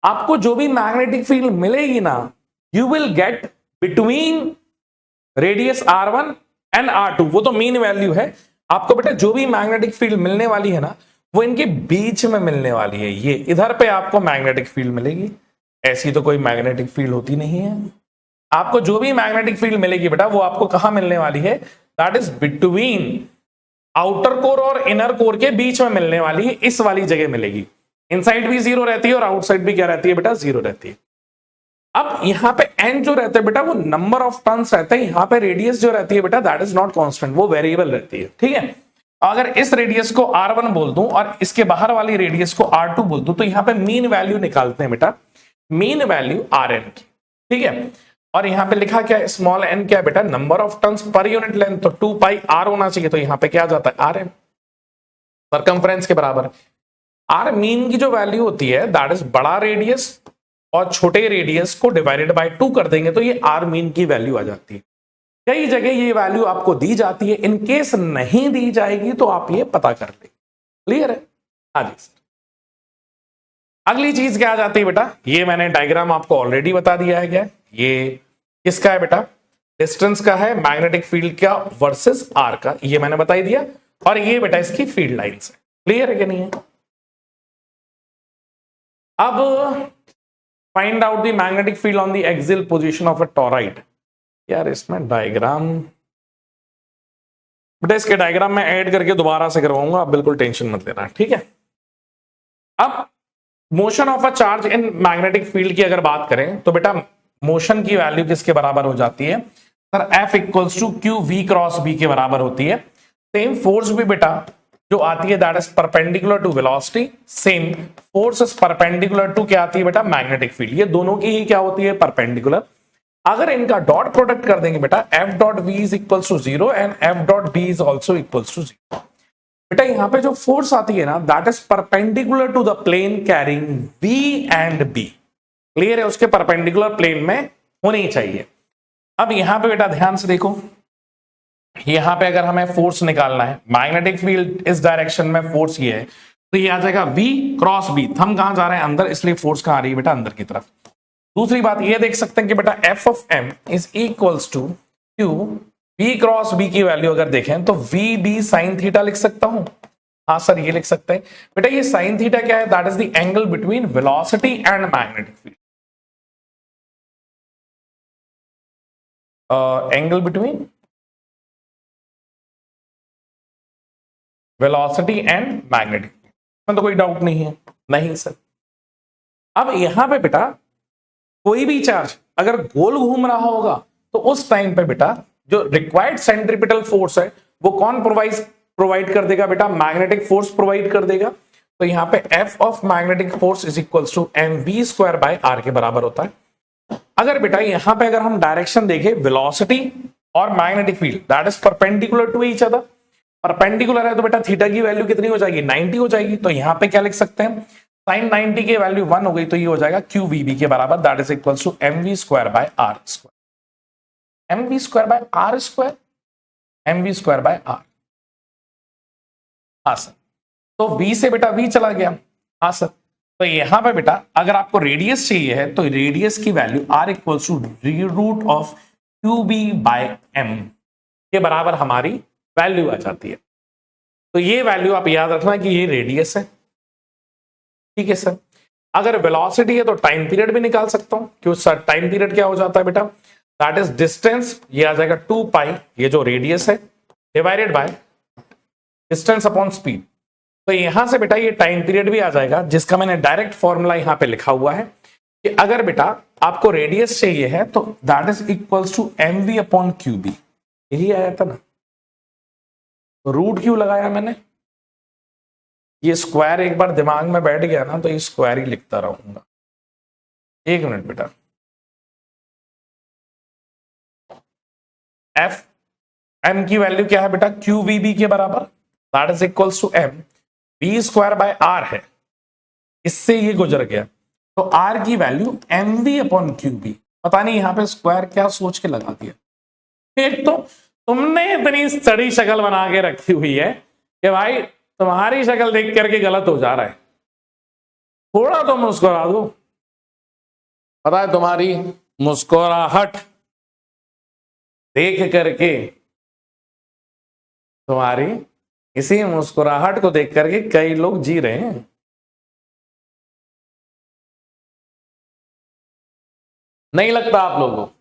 आपको जो भी मैग्नेटिक फील्ड मिलेगी ना, you will get between radius R1 and R2, वो तो मीन वैल्यू है। आपको बेटा जो भी मैग्नेटिक फील्ड मिलने वाली है ना, वो इनके बीच में मिलने वाली है। ये इधर पे आपको मैग्नेटिक फील्ड मिलेगी, ऐसी तो कोई मैग्नेटिक फील्ड होती नहीं है। आपको जो भी मैग्नेटिक फील्ड मिलेगी बेटा, वो आपको कहां मिलने वाली है, that is between outer core और इनर कोर के बीच में मिलने वाली है, इस वाली जगह मिलेगी। इनसाइड भी 0 रहती है और आउटसाइड भी क्या रहती है बेटा, 0 रहती है। अब यहां पे n जो रहता है बेटा, वो नंबर ऑफ टर्न्स रहता है। यहां पे रेडियस जो रहती है बेटा, दैट इज नॉट कांस्टेंट, वो वेरिएबल रहती है। ठीक है, अगर इस रेडियस को R1 बोल दूं और इसके बाहर वाली रेडियस को R2 बोल दूं, तो यहां पे मीन वैल्यू निकालते हैं बेटा, मीन वैल्यू Rn की। ठीक है, और यहां पे लिखा क्या है, स्मॉल n क्या है बेटा, number of turns per unit length, तो 2 पाई r होना चाहिए, तो यहां पे क्या आ जाता है, Rm, सरकमफ्रेंस के बराबर। R मीन की जो वैल्यू होती है, दैट इज बड़ा रेडियस और छोटे रेडियस को डिवाइडेड बाय 2 कर देंगे तो ये R मीन की वैल्यू आ जाती है। कई जगह ये वैल्यू आपको दी जाती है, इन केस नहीं दी जाएगी तो आप ये पता कर ले। क्लियर है? हाँ जी सर। अगली चीज क्या आ जाती है बेटा, ये मैंने डायग्राम आपको ऑलरेडी बता दिया है। क्या ये किसका है बेटा? डिस्टेंस का है, मैग्नेटिक फील्ड का वर्सेस आर का, ये मैंने बता ही दिया। और ये बेटा इसकी फील्ड लाइंस है। क्लियर है कि नहीं है? अब find out the magnetic field on the axial position of a toroid. यार इसमें डायग्राम बेटा, इसके डायग्राम में ऐड करके दोबारा से करवाऊंगा, आप बिल्कुल टेंशन मत लेना, ठीक है। अब motion of a charge in magnetic field की अगर बात करें तो बेटा मोशन की वैल्यू किसके बराबर हो जाती है sir? F equals to Q V cross B के बराबर होती है। सेम फोर्स भी बेटा जो आती है that is perpendicular to velocity, same force is perpendicular to क्या आती है बेटा? Magnetic field. ये दोनों की ही क्या होती है? परपेंडिकुलर। अगर इनका डॉट प्रोडक्ट कर देंगे बेटा, F dot V is equals to 0 and F dot B is also equals to 0। बेटा यहां पे जो फोर्स आती है ना that is perpendicular to the plane carrying B and B. Clear है? उसके परपेंडिकुलर प्लेन में होनी चाहिए। अब यहां पे बेटा ध्यान से देखो, यहां पे अगर हमें फोर्स निकालना है, मैग्नेटिक फील्ड इस डायरेक्शन में फोर्स ये है, तो ये आ जाएगा V क्रॉस B। हम कहां जा रहे हैं? अंदर, इसलिए फोर्स कहां आ रही है बेटा? अंदर की तरफ। दूसरी बात ये देख सकते हैं कि बेटा F of M is equals to Q V cross B की वैल्यू अगर देखें तो VB साइन थीटा लिख सकता हूं। हाँ सर ये लिख सकते हैं बेटा। ये साइन थीटा क्या है? That is the angle between velocity and magnetic field. Angle between velocity and magnetic field में तो कोई डाउट नहीं है। नहीं सर। अब यहां पे बेटा कोई भी चार्ज अगर गोल घूम रहा होगा तो उस टाइम पे बेटा जो रिक्वायर्ड सेंट्रीपिटल फोर्स है वो कौन प्रोवाइड कर देगा बेटा? मैग्नेटिक फोर्स प्रोवाइड कर देगा। तो यहां पे F of magnetic force is equals to mv square by r के बराबर होता है। अगर बेटा यहां पे अगर हम डायरेक्शन देखें, वेलोसिटी और magnetic field that is perpendicular to each other. Perpendicular है तो बेटा थीटा की वैल्यू कितनी हो जाएगी? 90 हो जाएगी। तो यहां पे क्या लिख सकते हैं? साइन 90 की वैल्यू 1 हो गई तो ये हो जाएगा QVB के बराबर, that is equals to mv square by r square. mv square by r square, mv square by r। हाँ सर। तो V से बेटा V चला गया। हाँ सर। तो यहां पे बेटा अगर आपको रेडियस चाहिए है तो रेडियस की value r equals to root of QB by m के बराबर हमारी वैल्यू आ जाती है। तो ये वैल्यू आप याद रखना कि ये रेडियस है। ठीक है सर। अगर वेलोसिटी है तो टाइम पीरियड भी निकाल सकता हूं, क्यों सर? टाइम पीरियड क्या हो जाता है बेटा? दैट इज डिस्टेंस, ये आ जाएगा 2 पाई, ये जो रेडियस है, divided by distance upon speed. तो यहां से बेटा ये टाइम पीरियड भी आ जाएगा, जिसका मैंने डायरेक्ट फॉर्मूला यहां पे लिखा हुआ है कि अगर बेटा आपको रेडियस चाहिए है तो that is equals to mv upon QB। यही आया था ना? रूट क्यों लगाया मैंने? ये स्क्वायर एक बार दिमाग में बैठ गया ना तो ये स्क्वायर ही लिखता रहूंगा। एक मिनट बेटा। F M की वैल्यू क्या है बेटा? QVB के बराबर, that is equals to M V square by R है, इससे ये गुजर गया तो R की वैल्यू MV अपॉन QB। पता नहीं यहां पे स्क्वायर क्या सोच के लगा दिया। एक तो तुमने इतनी सड़ी शक्ल बना के रखी हुई है कि भाई तुम्हारी शक्ल देख करके गलत हो जा रहा है। थोड़ा तो मुस्कुरा दो। पता है तुम्हारी मुस्कुराहट देख करके, तुम्हारी इसी मुस्कुराहट को देख करके कई लोग जी रहे हैं। नहीं लगता आप लोगों को?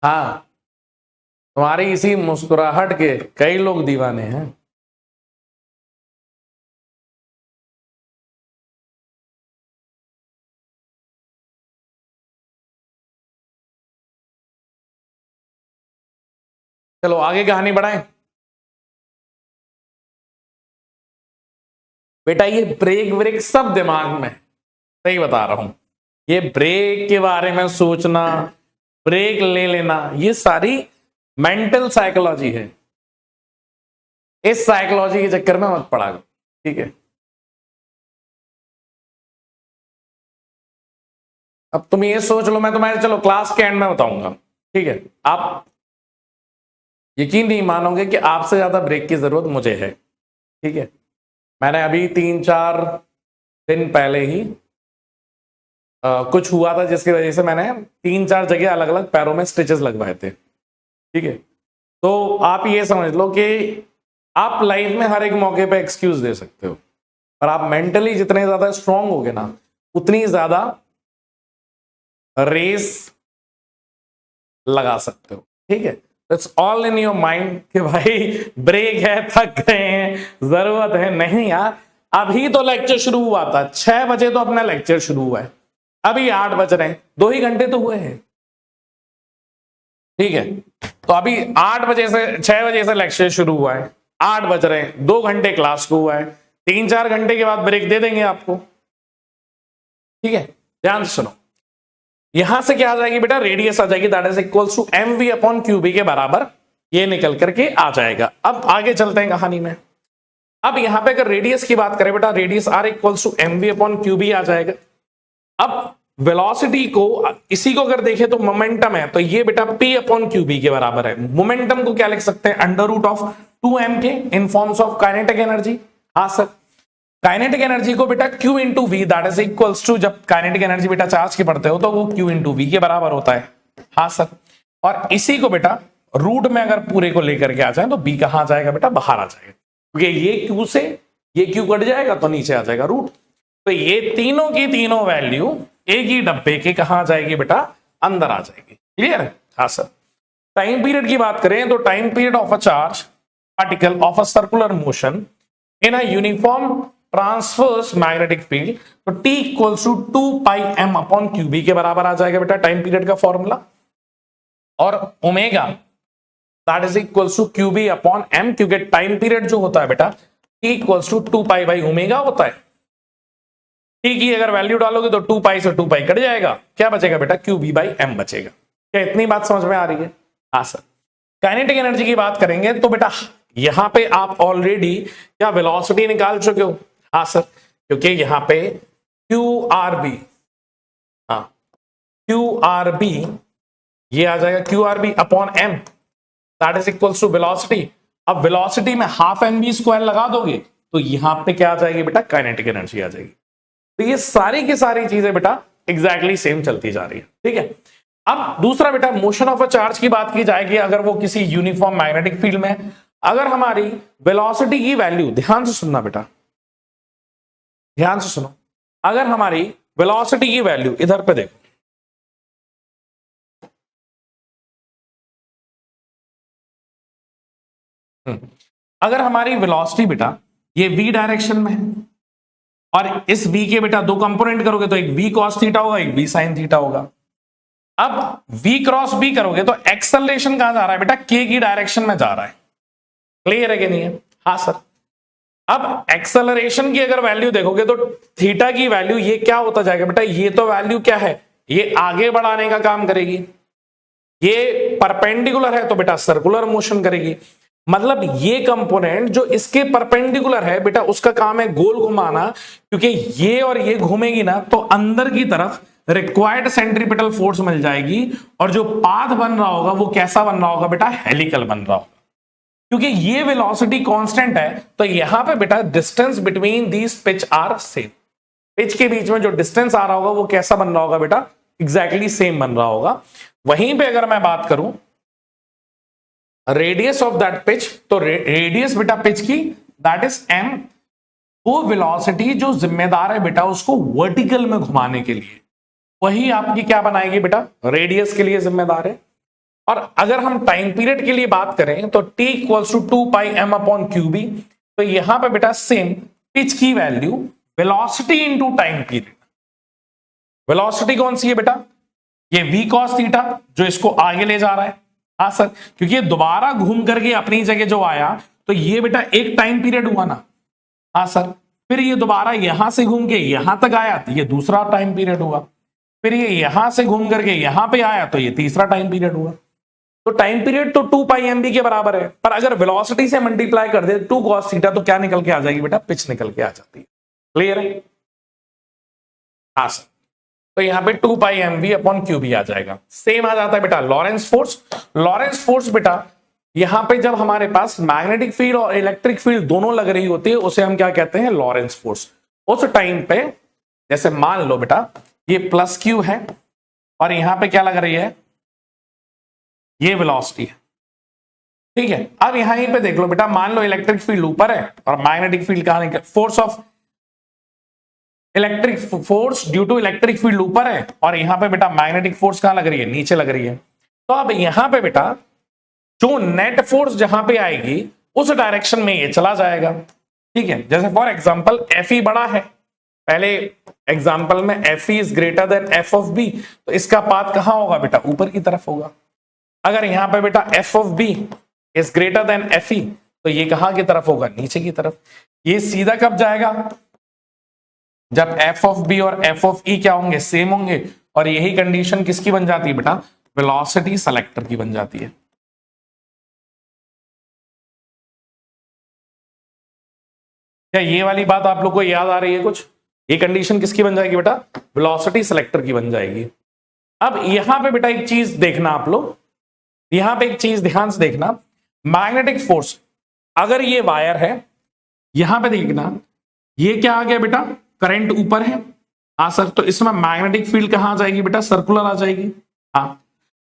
हाँ, तुम्हारी इसी मुस्कुराहट के कई लोग दीवाने हैं। चलो आगे कहानी बढ़ाएं। बेटा ये ब्रेक ब्रेक सब दिमाग में, सही बता रहा हूं। ये ब्रेक के बारे में सोचना, ब्रेक ले लेना, ये सारी मेंटल साइकोलॉजी है। इस साइकोलॉजी के चक्कर में मत पड़ा करो, ठीक है। अब तुम ये सोच लो, मैं तुम्हारे चलो क्लास के एंड में बताऊंगा, ठीक है। आप यकीन नहीं मानोगे कि आपसे ज्यादा ब्रेक की जरूरत मुझे है, ठीक है। मैंने अभी 3-4 दिन पहले ही कुछ हुआ था जिसकी वजह से मैंने 3-4 जगह अलग अलग पैरों में स्टिचेस लगवाए थे, ठीक है। तो आप ये समझ लो कि आप लाइफ में हर एक मौके पे एक्सक्यूज दे सकते हो, पर आप मेंटली जितने ज्यादा स्ट्रांग होगे ना, उतनी ज्यादा रेस लगा सकते हो, ठीक है। It's all in your mind कि भाई ब्रेक है, थक गए हैं, जरूरत है। नहीं यार, अभी तो लेक्चर शुरू हुआ था, 6 बजे तो अपना लेक्चर शुरू हुआ है, अभी 8 बज रहे हैं, 2 ही घंटे तो हुए हैं, ठीक है। तो अभी 8 बजे से 6 बजे से लेक्चर शुरू हुआ है, 8 बज रहे हैं, 2 घंटे क्लास को हुआ है, 3-4 घंटे के बाद ब्रेक दे देंगे आपको, ठीक है। ध्यान से सुनो, यहां से क्या आ जाएगी बेटा, रेडियस आ जाएगी, that is equals to mv upon qb के बराबर, ये निकल करके आ जाएगा। अब आगे चलते हैं कहानी में। अब यहां पे अगर रेडियस की बात करें बेटा, radius r equals to mv upon qb आ जाएगा। अब वेलोसिटी को, इसी को अगर देखें तो मोमेंटम है, तो ये बेटा p अपॉन qb के बराबर है। मोमेंटम को क्या लिख सकते हैं, अंडर रूट ऑफ 2m के in forms of kinetic energy. हाँ सर, काइनेटिक एनर्जी को बेटा q into V, that is equals to, जब काइनेटिक एनर्जी बेटा चार्ज की पढ़ते हो तो वो q इंटू वी के बराबर होता है। हाँ सर, और इसी को बेटा रूट में अगर पूरे को लेकर के आ जाए तो b कहां आ जाएगा बेटा, बाहर आ जाएगा, क्योंकि ये q से ये q कट जाएगा तो नीचे आ जाएगा रूट। तो ये तीनों की तीनों वैल्यू एक ही डब्बे के कहां आ जाएगी बेटा, अंदर आ जाएगी। क्लियर है? हाँ सर। टाइम पीरियड की बात करें तो time period of a charge particle of a circular motion in a uniform transverse magnetic field, तो T equals to 2 pi m upon qb के बराबर आ जाएगा बेटा टाइम पीरियड का फॉर्मूला। और omega that is equals to qb upon m, क्योंकि time period जो होता है बेटा T equals to 2 pi by omega होता है। T की अगर वैल्यू डालोगे तो 2 पाई से 2 पाई कट जाएगा, क्या बचेगा बेटा, qb बाई m बचेगा। क्या इतनी बात समझ में आ रही है? हाँ सर। काइनेटिक एनर्जी की बात करेंगे तो बेटा यहां पे आप ऑलरेडी क्या वेलोसिटी निकाल चुके हो? हाँ सर, क्योंकि यहां पे QRB, हाँ QRB ये आ जाएगा QRB upon m, that is equals to velocity. अब वेलोसिटी में हाफ mv स्क्वायर लगा दोगे तो यहां पे क्या आ जाएगी बेटा, काइनेटिक एनर्जी आ जाएगी। तो ये सारी की सारी चीजें बेटा एग्जैक्टली सेम चलती जा रही है, ठीक है। अब दूसरा बेटा, मोशन ऑफ अ चार्ज की बात की जाएगी अगर वो किसी यूनिफॉर्म मैग्नेटिक फील्ड में, अगर हमारी वेलोसिटी की वैल्यू, ध्यान से सुनना बेटा, ध्यान से सुनो, अगर हमारी वेलोसिटी की वैल्यू, इधर पे देखो, अगर हमारी वेलोसिटी बेटा ये v डायरेक्शन में है और इस v के बेटा दो कंपोनेंट करोगे तो एक v cos थीटा होगा, एक v sin थीटा होगा। अब v क्रॉस b करोगे तो एक्सेलरेशन कहां जा रहा है बेटा, k की डायरेक्शन में जा रहा है। क्लियर है कि नहीं है? हाँ सर। अब एक्सेलरेशन की अगर वैल्यू देखोगे तो थीटा की वैल्यू ये क्या होता जाएगा बेटा, ये तो वैल्यू क्या है, ये आगे बढ़ाने का काम करेगी, ये परपेंडिकुलर है तो बेटा सर्कुलर मोशन करेगी। मतलब ये कंपोनेंट जो इसके परपेंडिकुलर है बेटा उसका काम है गोल घुमाना, क्योंकि ये और ये घूमेगी ना तो अंदर की तरफ रिक्वायर्ड सेंट्रीपिटल फोर्स मिल जाएगी, और जो पाथ बन रहा होगा वो कैसा बन रहा होगा बेटा, हेलिकल बन रहा होगा। क्योंकि ये वेलोसिटी कांस्टेंट है तो यहां पे बेटा distance between these pitch are same, pitch के बीच में जो डिस्टेंस आ रहा होगा वो कैसा बन रहा होगा बेटा, एग्जैक्टली सेम बन रहा होगा। वहीं पे अगर मैं बात करूं रेडियस ऑफ दैट पिच, तो रेडियस बेटा पिच की दैट इज m, वो वेलोसिटी जो जिम्मेदार है बेटा उसको वर्टिकल में घुमाने के लिए, वही आपकी क्या बनाएगी बेटा, रेडियस के लिए जिम्मेदार है। और अगर हम टाइम पीरियड के लिए बात करें तो t equals to 2 pi m upon qb, तो यहां पे बेटा सेम पिच की value velocity into time period. Velocity कौन सी है बेटा, ये v cos थीटा जो इसको आगे ले जा रहा है। हाँ सर, क्योंकि ये दोबारा घूम करके अपनी जगह जो आया तो ये बेटा एक टाइम पीरियड हुआ ना। हाँ सर, फिर ये दोबारा यहां से घूम के यहां तक आया तो ये दूसरा टाइम पीरियड हुआ, फिर ये यहां से घूम करके यहां पे आया तो ये तीसरा टाइम पीरियड हुआ। तो टाइम पीरियड तो 2 पाई एम बी के बराबर है, पर अगर वेलोसिटी से मल्टीप्लाई कर दे 2 cos थीटा तो क्या निकल के आ जाएगी बेटा, पिच निकल के आ जाती है। क्लियर है? हाँ सर। तो यहाँ पे 2 पाई mv अपॉन क्यू भी आ जाएगा। सेम आ जाता है बेटा लॉरेंस फोर्स। लॉरेंस फोर्स बेटा यहां पे जब हमारे पास मैग्नेटिक फील्ड और इलेक्ट्रिक फील्ड दोनों लग रही होती है उसे हम क्या कहते हैं, लॉरेंस फोर्स। उस टाइम पे जैसे मान लो बेटा ये प्लस क्यू है और यहां पे क्या लग रही है, ये वेलोसिटी है, ठीक है। अब यहां पे देख लो बेटा, मान लो इलेक्ट्रिक फील्ड ऊपर है और मैग्नेटिक फील्ड कहां निकल, force of electric force due to electric field ऊपर है और यहां पे बेटा मैग्नेटिक फोर्स कहां लग रही है, नीचे लग रही है। तो अब यहां पे बेटा जो नेट फोर्स जहां पे आएगी उस डायरेक्शन में ये चला जाएगा, ठीक है। जैसे फॉर एग्जांपल एफ ई बड़ा है, पहले एग्जांपल में F E is greater than F of B, तो इसका पाथ कहां होगा बेटा, ऊपर की तरफ होगा। अगर यहां पे बेटा F of B is greater than F E, तो ये कहां की तरफ होगा, नीचे की तरफ। ये सीधा कब जाएगा, जब एफ ऑफ बी और एफ ऑफ ई क्या होंगे, सेम होंगे। और यही कंडीशन किसकी बन जाती है बेटा, वेलोसिटी सेलेक्टर की बन जाती है। क्या ये वाली बात आप लोग को याद आ रही है कुछ, ये कंडीशन किसकी बन जाएगी बेटा, वेलोसिटी सेलेक्टर की बन जाएगी। अब यहां पे बेटा एक चीज देखना आप लोग, यहां पे एक चीज ध्यान से देखना, मैग्नेटिक फोर्स अगर ये वायर है, यहां पे देखना ये क्या आ गया बेटा, करंट ऊपर है, हाँ सर, तो इसमें मैग्नेटिक फील्ड कहां आ जाएगी बेटा, सर्कुलर आ जाएगी। हाँ,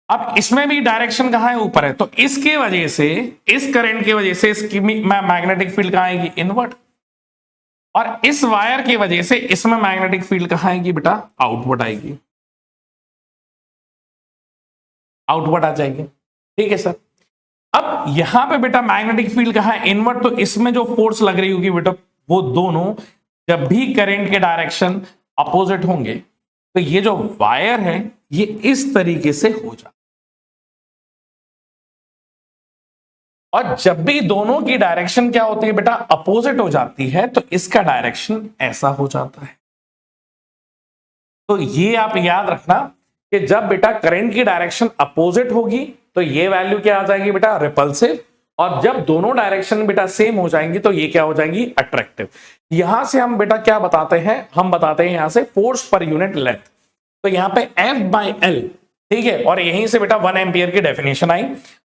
अब इसमें भी डायरेक्शन कहां है, ऊपर है, तो इसके वजह से, इस करंट की वजह से इसकी मैग्नेटिक फील्ड कहां आएगी, इनवर्ट। और इस वायर की वजह से इसमें मैग्नेटिक फील्ड कहां आएगी बेटा, आउटवर्ड आएगी, आउटवर्ड आ जाएगी, ठीक है सर। अब यहां पे बेटा मैग्नेटिक फील्ड कहां है, इनवर्ट, तो इसमें जो फोर्स लग रही होगी बेटा, वो दोनों जब भी करंट के डायरेक्शन अपोजिट होंगे तो ये जो वायर है ये इस तरीके से हो जाता, और जब भी दोनों की डायरेक्शन क्या होती है बेटा, अपोजिट हो जाती है, तो इसका डायरेक्शन ऐसा हो जाता है। तो ये आप याद रखना कि जब बेटा करंट की डायरेक्शन अपोजिट होगी तो ये वैल्यू क्या आ जाएगी बेटा, रिपल्सिव। और जब दोनों डायरेक्शन बेटा सेम हो जाएंगी तो ये क्या हो जाएगी, अट्रैक्टिव। यहां से हम बेटा क्या बताते हैं, हम बताते हैं यहां से फोर्स पर यूनिट लेंथ। तो यहां पे F बाई एल, ठीक है, और यहीं से बेटा 1 एम्पियर की डेफिनेशन आई।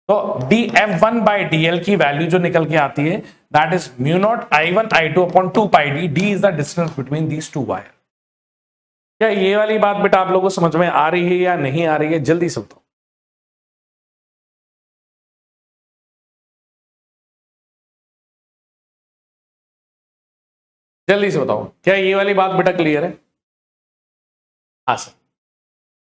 तो dF1 बाई dl की वैल्यू जो निकल के आती है, that is mu not I1 I2 upon 2 pi D, D is the distance between these two wire. क्या ये वाली बात बेटा आप लोगों को समझ में आ रही है या नहीं आ रही है, जल्दी से बताओ। जल्दी से बताओ, क्या ये वाली बात बेटा क्लियर है? हाँ सर।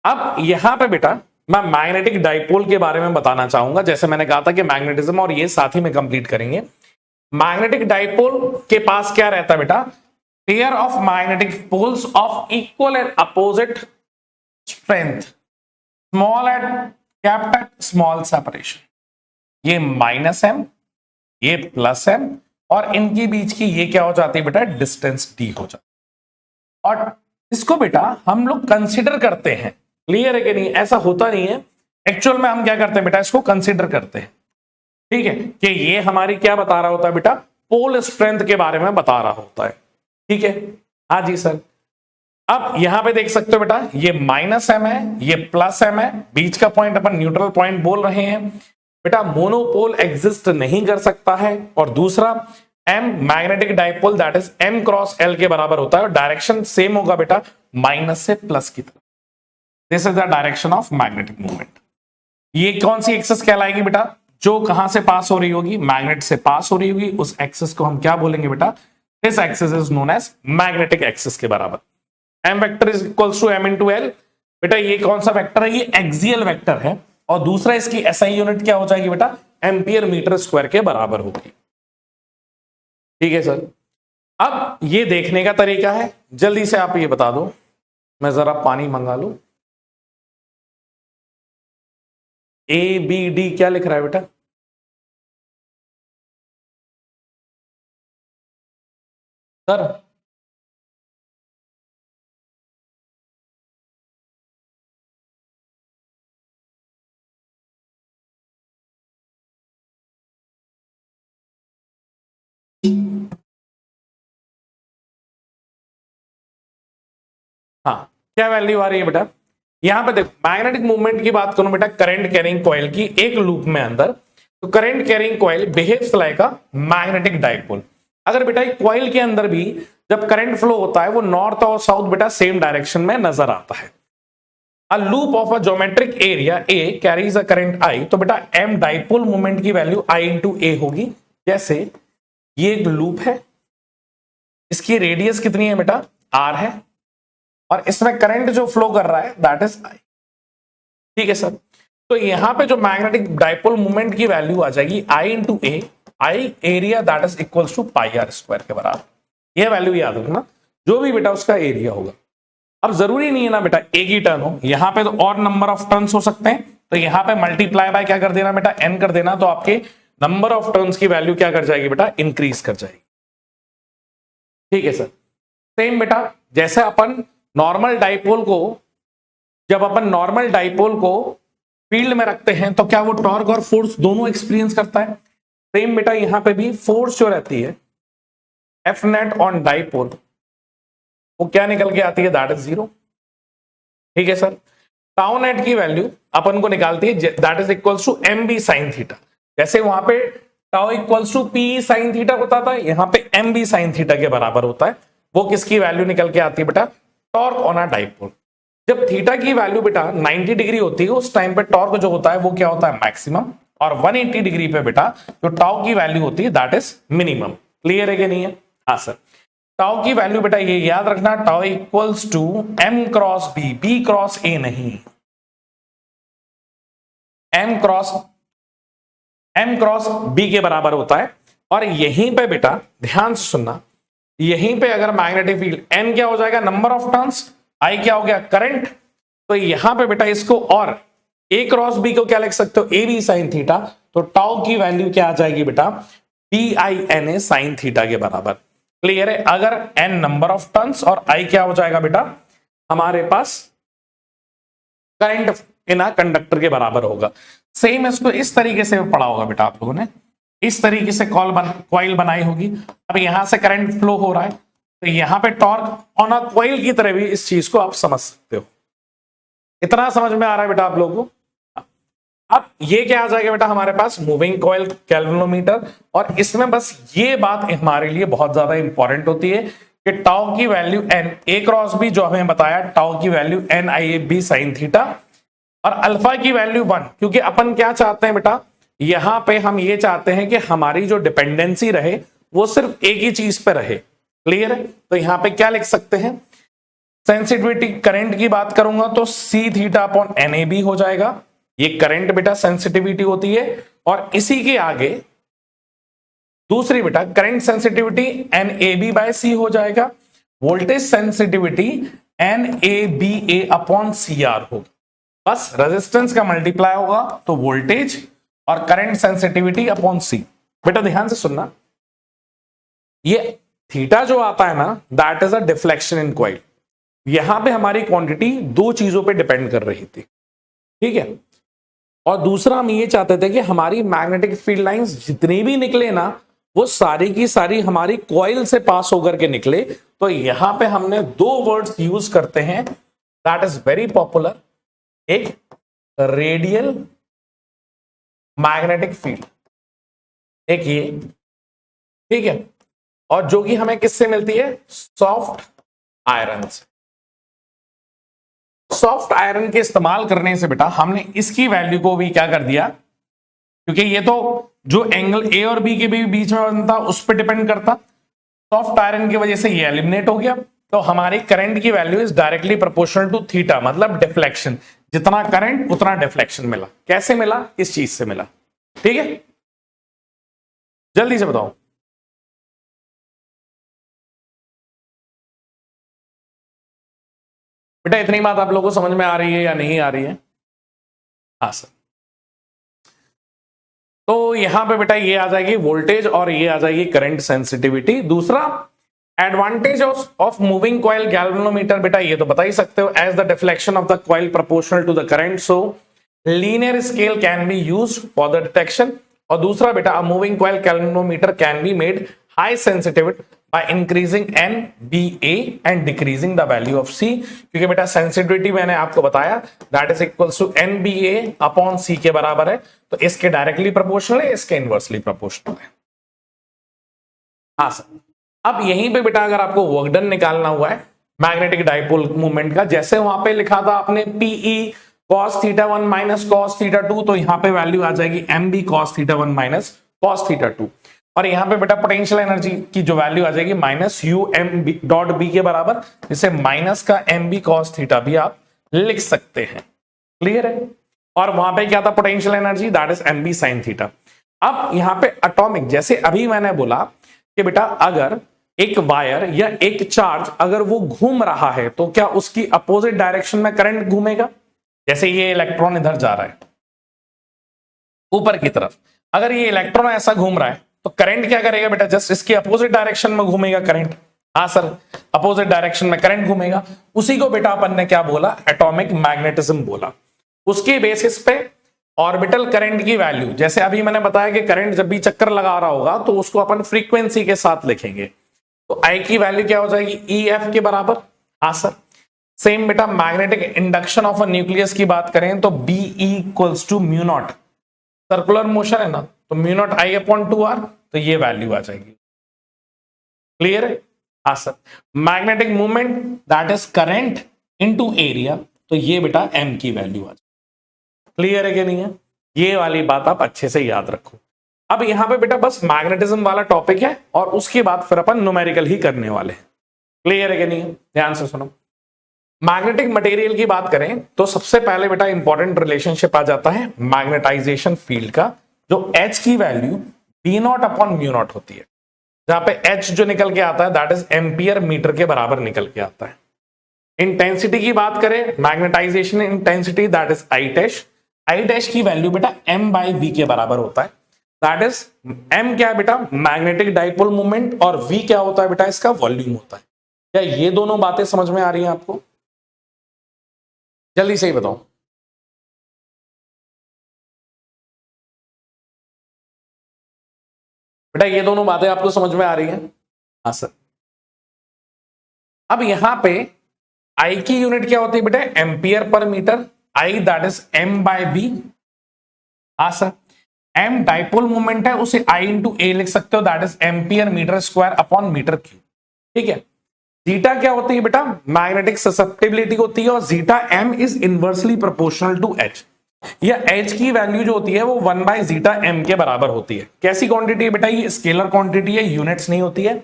अब यहां पे बेटा मैं मैग्नेटिक डाइपोल के बारे में बताना चाहूंगा। जैसे मैंने कहा था कि मैग्नेटिज्म और ये साथ ही में कंप्लीट करेंगे। मैग्नेटिक डाइपोल के पास क्या रहता है बेटा, pair of magnetic poles of equal and opposite strength, small at capital small separation. ये माइनस एम, ये प्लस एम, और इनके बीच की ये क्या हो जाती है बेटा, डिस्टेंस डी हो जाती है। और इसको बेटा हम लोग कंसीडर करते हैं, क्लियर है कि नहीं, ऐसा होता नहीं है। एक्चुअल में हम क्या करते हैं बेटा, इसको कंसीडर करते हैं, ठीक है, कि ये हमारी क्या बता रहा होता है बेटा, पोल स्ट्रेंथ के बारे में बता रहा होता है, ठीक है। हाँ जी सर। अब यहां पे देख सकते हो बेटा, ये माइनस एम है, ये प्लस एम है, बीच का पॉइंट अपन न्यूट्रल पॉइंट बोल रहे हैं बेटा। मोनोपोल एग्जिस्ट नहीं कर सकता है। और दूसरा, M magnetic dipole that is M cross L के बराबर होता है, और डायरेक्शन सेम होगा बेटा, माइनस से प्लस की तरफ। This is the direction of magnetic movement. ये कौन सी एक्सिस कहलाएगी बेटा, जो कहां से पास हो रही होगी, मैग्नेट से पास हो रही होगी, उस एक्सिस को हम क्या बोलेंगे बेटा, this axis is known as magnetic axis के बराबर। M vector is equals to M into L. बेटा ये कौन सा वेक्टर है, ये एक्सियल वेक्टर है, और दूसरा इसकी एसआई यूनिट क्या हो जाएगी बेटा, एम्पियर मीटर स्क्वायर के बराबर होगी, ठीक है सर। अब ये देखने का तरीका है, जल्दी से आप ये बता दो, मैं जरा पानी मंगा लू। ए बी डी क्या लिख रहा है बेटा, सर? हाँ, क्या वैल्यू आ रही है बेटा, यहां पे देखो मैग्नेटिक मूवमेंट की बात करूं बेटा करंट कैरिंग कॉइल की एक लूप में अंदर, तो current carrying coil behaves like a magnetic dipole. अगर बेटा कॉइल के अंदर भी जब करंट फ्लो होता है वो नॉर्थ और साउथ बेटा सेम डायरेक्शन में नजर आता है। A loop of a geometric area A carries a current I, तो बेटा एम डाइपोल मोमेंट की वैल्यू आई इंटू ए होगी। जैसे ये एक लूप है, इसकी रेडियस कितनी है बेटा आर है, और इसमें करंट जो फ्लो कर रहा है दैट इज आई। ठीक है सर, तो यहां पे जो मैग्नेटिक डाइपोल मोमेंट की वैल्यू आ जाएगी I into A, I area that is equals to pi R square के बराबर। यह वैल्यू याद रखना, जो भी बेटा उसका एरिया होगा। अब जरूरी नहीं है ना बेटा एक ही टर्न हो, यहां पे तो और नंबर ऑफ टर्न्स हो सकते हैं, तो यहां पे मल्टीप्लाई बाय क्या कर देना बेटा एन कर देना, तो आपके नंबर ऑफ टर्न्स की वैल्यू क्या कर जाएगी बेटा इंक्रीज कर जाएगी। ठीक है सर, सेम बेटा जैसे अपन नॉर्मल डाइपोल को, जब अपन नॉर्मल डाइपोल को फील्ड में रखते हैं तो क्या वो टॉर्क और फोर्स दोनों एक्सपीरियंस करता है, सेम बेटा यहां पे भी फोर्स जो रहती है एफ नेट ऑन डाइपोल वो क्या निकल के आती है दैट इज 0। ठीक है सर, टाउ नेट की वैल्यू अपन को निकालती है that is equals to M B sine theta. जैसे वहां पे tau equals to P sine theta होता था, यहां पे एम बी साइन थीटा के बराबर होता है। वो किसकी वैल्यू निकल के आती है बेटा टॉर्क ऑन अ डाइपोल। जब थीटा की वैल्यू बेटा 90 डिग्री होती है उस टाइम पे टॉर्क जो होता है वो क्या होता है मैक्सिमम, और 180 डिग्री पे बेटा जो टाउ की वैल्यू होती है दैट इज मिनिमम। क्लियर है कि नहीं है? हाँ सर, टाउ की वैल्यू बेटा ये याद रखना tau equals to M cross B, B cross A नहीं, एम क्रॉस बी के बराबर होता है। और यहीं पे बेटा ध्यान से सुनना, यहीं पे अगर मैग्नेटिक फील्ड एन क्या हो जाएगा नंबर ऑफ टर्न्स, आई क्या हो गया करंट, तो यहां पे बेटा इसको और ए क्रॉस बी को क्या लिख सकते हो ए बी साइन थीटा, तो टाउ की वैल्यू क्या आ जाएगी बेटा B I N A sine theta के बराबर। क्लियर है? अगर एन नंबर ऑफ टर्न्स और आई क्या हो जाएगा बेटा हमारे पास करंट इन कंडक्टर के बराबर होगा। सेम इसको इस तरीके से पढ़ा होगा बेटा आप लोगों ने, इस तरीके से कॉइल बनाई होगी। अब यहां से करंट फ्लो हो रहा है तो यहां पे टॉर्क ऑन अ कॉइल की तरह भी इस चीज को आप समझ सकते हो। इतना समझ में आ रहा है बेटा आप लोगों को? अब ये क्या आ जाएगा बेटा हमारे पास मूविंग कॉइल गैल्वेनोमीटर, और इसमें बस ये बात हमारे लिए बहुत ज्यादा इंपॉर्टेंट होती है कि टाउ की value N A cross B जो हमें बताया टाउ की value N I A B sine theta, और अल्फा की वैल्यू 1, क्योंकि अपन क्या चाहते हैं बेटा यहां पे हम ये चाहते हैं कि हमारी जो डिपेंडेंसी रहे वो सिर्फ एक ही चीज पे रहे। क्लियर है? तो यहां पे क्या लिख सकते हैं, सेंसिटिविटी करंट की बात करूंगा तो C theta upon N A B हो जाएगा। ये करंट बेटा सेंसिटिविटी होती है, और इसी के आगे दूसरी बेटा current sensitivity N A B by C हो जाएगा, voltage sensitivity N A B A upon C R होगी। बस रेजिस्टेंस का मल्टीप्लाई होगा तो वोल्टेज और करंट सेंसिटिविटी अपॉन सी। बेटा ध्यान से सुनना, ये थीटा जो आता है ना that is a deflection in coil. यहां पे हमारी क्वांटिटी दो चीजों पे डिपेंड कर रही थी। ठीक है, और दूसरा हम ये चाहते थे कि हमारी मैग्नेटिक फील्ड लाइंस जितनी भी निकले ना वो सारी की सारी हमारी कॉइल से पास होकर के निकले। तो यहां पे हमने दो वर्ड्स यूज करते हैं दैट इज वेरी पॉपुलर, एक रेडियल मैग्नेटिक फील्ड, एक ये। ठीक है, और जो कि हमें किससे मिलती है सॉफ्ट आयरन से। सॉफ्ट आयरन के इस्तेमाल करने से बेटा हमने इसकी वैल्यू को भी क्या कर दिया, क्योंकि ये तो जो एंगल ए और बी के भी बीच में बनता उस पर डिपेंड करता, सॉफ्ट आयरन की वजह से ये एलिमिनेट हो गया। तो हमारी करंट की value is directly proportional to theta, मतलब डिफ्लेक्शन, जितना करंट उतना डिफ्लेक्शन मिला। कैसे मिला? इस चीज से मिला। ठीक है, जल्दी से बताओ। बेटा इतनी बात आप लोगों को समझ में आ रही है या नहीं आ रही है? हाँ सर, तो यहां पे बेटा ये आ जाएगी वोल्टेज और ये आ जाएगी करंट सेंसिटिविटी। दूसरा advantage of moving coil galvanometer, बेटा ये तो बता ही सकते हो, as the deflection of the coil proportional to the current so linear scale can be used for the detection. और दूसरा बेटा moving coil galvanometer can be made high sensitivity by increasing n b a and decreasing the value of c, क्योंकि बेटा sensitivity मैंने आपको बताया that is equals to n b a upon c के बराबर है, तो इसके डायरेक्टली प्रोपोर्शनल है, इसके इनवर्सली प्रोपोर्शनल है। हाँ सर, अब यहीं पे बेटा अगर आपको वर्क डन निकालना हुआ है मैग्नेटिक डाइपोल मूवमेंट का, जैसे वहां पे लिखा था आपने PE cos θ1 माइनस cos θ2, तो यहाँ पे वैल्यू आ जाएगी mb cos θ1 माइनस cos θ2, और यहाँ पे बेटा पोटेंशियल एनर्जी की जो वैल्यू आ जाएगी माइनस UM डॉट b के बराबर, जिसे माइनस का mb cos θ भी आप लिख सकते हैं। क्लियर है? और वहां पे क्या था potential energy, that is mb sin θ। अब यहाँ पे एटॉमिक, जैसे अभी मैंने बोला कि बेटा अगर एक वायर या एक चार्ज अगर वो घूम रहा है तो क्या उसकी अपोजिट डायरेक्शन में करंट घूमेगा? जैसे ये इलेक्ट्रॉन इधर जा रहा है ऊपर की तरफ, अगर ये इलेक्ट्रॉन ऐसा घूम रहा है तो करंट क्या करेगा बेटा, जस्ट इसकी अपोजिट डायरेक्शन में घूमेगा करंट। हाँ सर, अपोजिट डायरेक्शन में करंट घूमेगा, उसी को बेटा अपन ने क्या बोला, एटॉमिक मैग्नेटिज्म बोला। उसके बेसिस पे ऑर्बिटल करंट की वैल्यू, जैसे अभी मैंने बताया कि करंट जब भी चक्कर लगा रहा होगा तो उसको अपन फ्रीक्वेंसी के साथ लिखेंगे, तो आई की वैल्यू क्या हो जाएगी, EF के बराबर। हाँ सर, सेम बेटा magnetic induction of a nucleus की बात करें तो BE equals to mu naught, circular motion है ना, तो mu naught I upon 2R, तो ये वैल्यू आ जाएगी। क्लियर है? हाँ sir, magnetic movement that is current into area, तो ये बेटा M की वैल्यू आ जाएगी। क्लियर है कि नहीं है? ये वाली बात आप अच्छे से याद रखो। अब यहां पे बेटा बस मैग्नेटिज्म वाला टॉपिक है और उसके बाद फिर अपन न्यूमेरिकल ही करने वाले हैं। क्लियर है कि नहीं है? ध्यान से सुनो। मैग्नेटिक मटेरियल की बात करें तो सबसे पहले बेटा इंपॉर्टेंट रिलेशनशिप आ जाता है मैग्नेटाइजेशन फील्ड का, जो H की value B not upon mu not होती है, जहां पे H जो निकल के आता है दैट इज एम्पियर मीटर के बराबर निकल के आता है। इंटेंसिटी की बात करें, magnetisation intensity that is I dash, I dash की वैल्यू बेटा m बाई v के बराबर होता है, दैट इज m क्या है बेटा, मैग्नेटिक डाइपोल मूवमेंट, और v क्या होता है बेटा, इसका वॉल्यूम होता है। क्या ये दोनों बातें समझ में आ रही हैं आपको? जल्दी से ही बताओ। बेटा ये दोनों बातें आपको समझ में आ रही हैं? हाँ सर। अब यहां पे I की यूनिट क्या होती है बेटा, ampere per metre, I that is m by v। हाँ सर, m डाइपोल मूवमेंट है, उसे I इंटू a लिख सकते हो, that is ampere metre square upon metre cube. ठीक है। जीटा क्या होती है बेटा, मैग्नेटिक ससेप्टिबिलिटी होती है, और zeta m is inversely proportional to h। या h की वैल्यू जो होती है वो 1 बाय जीटा m के बराबर होती है। कैसी क्वांटिटी है बेटा, ये स्केलर क्वांटिटी है, यूनिट्स नहीं होती है।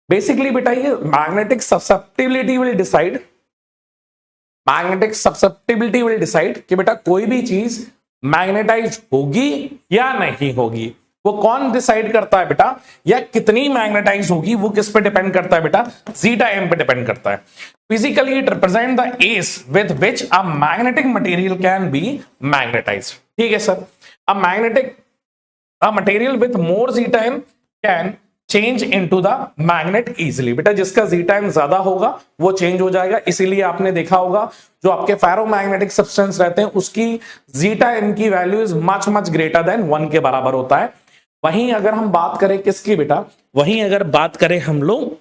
बेसिकली बेटा ये magnetic susceptibility will decide, magnetic susceptibility will decide कि बेटा कोई भी चीज मैग्नेटाइज होगी या नहीं होगी। वो कौन डिसाइड करता है बेटा, या कितनी मैग्नेटाइज होगी वो किस पे डिपेंड करता है बेटा, जीटा एम पे डिपेंड करता है। Physically it represent the ease with which a magnetic material can be magnetised. ठीक है sir. A magnetic a material with more zeta M can change into the magnet easily. बेटा जिसका zeta M ज्यादा होगा वो change हो जाएगा, इसीलिए आपने देखा होगा जो आपके फेरोमैग्नेटिक सब्सटेंस रहते हैं उसकी जीटा एम की value is much much greater than 1 के बराबर होता है। वहीं अगर हम बात करें किसकी बेटा, वहीं अगर बात करें हम लोग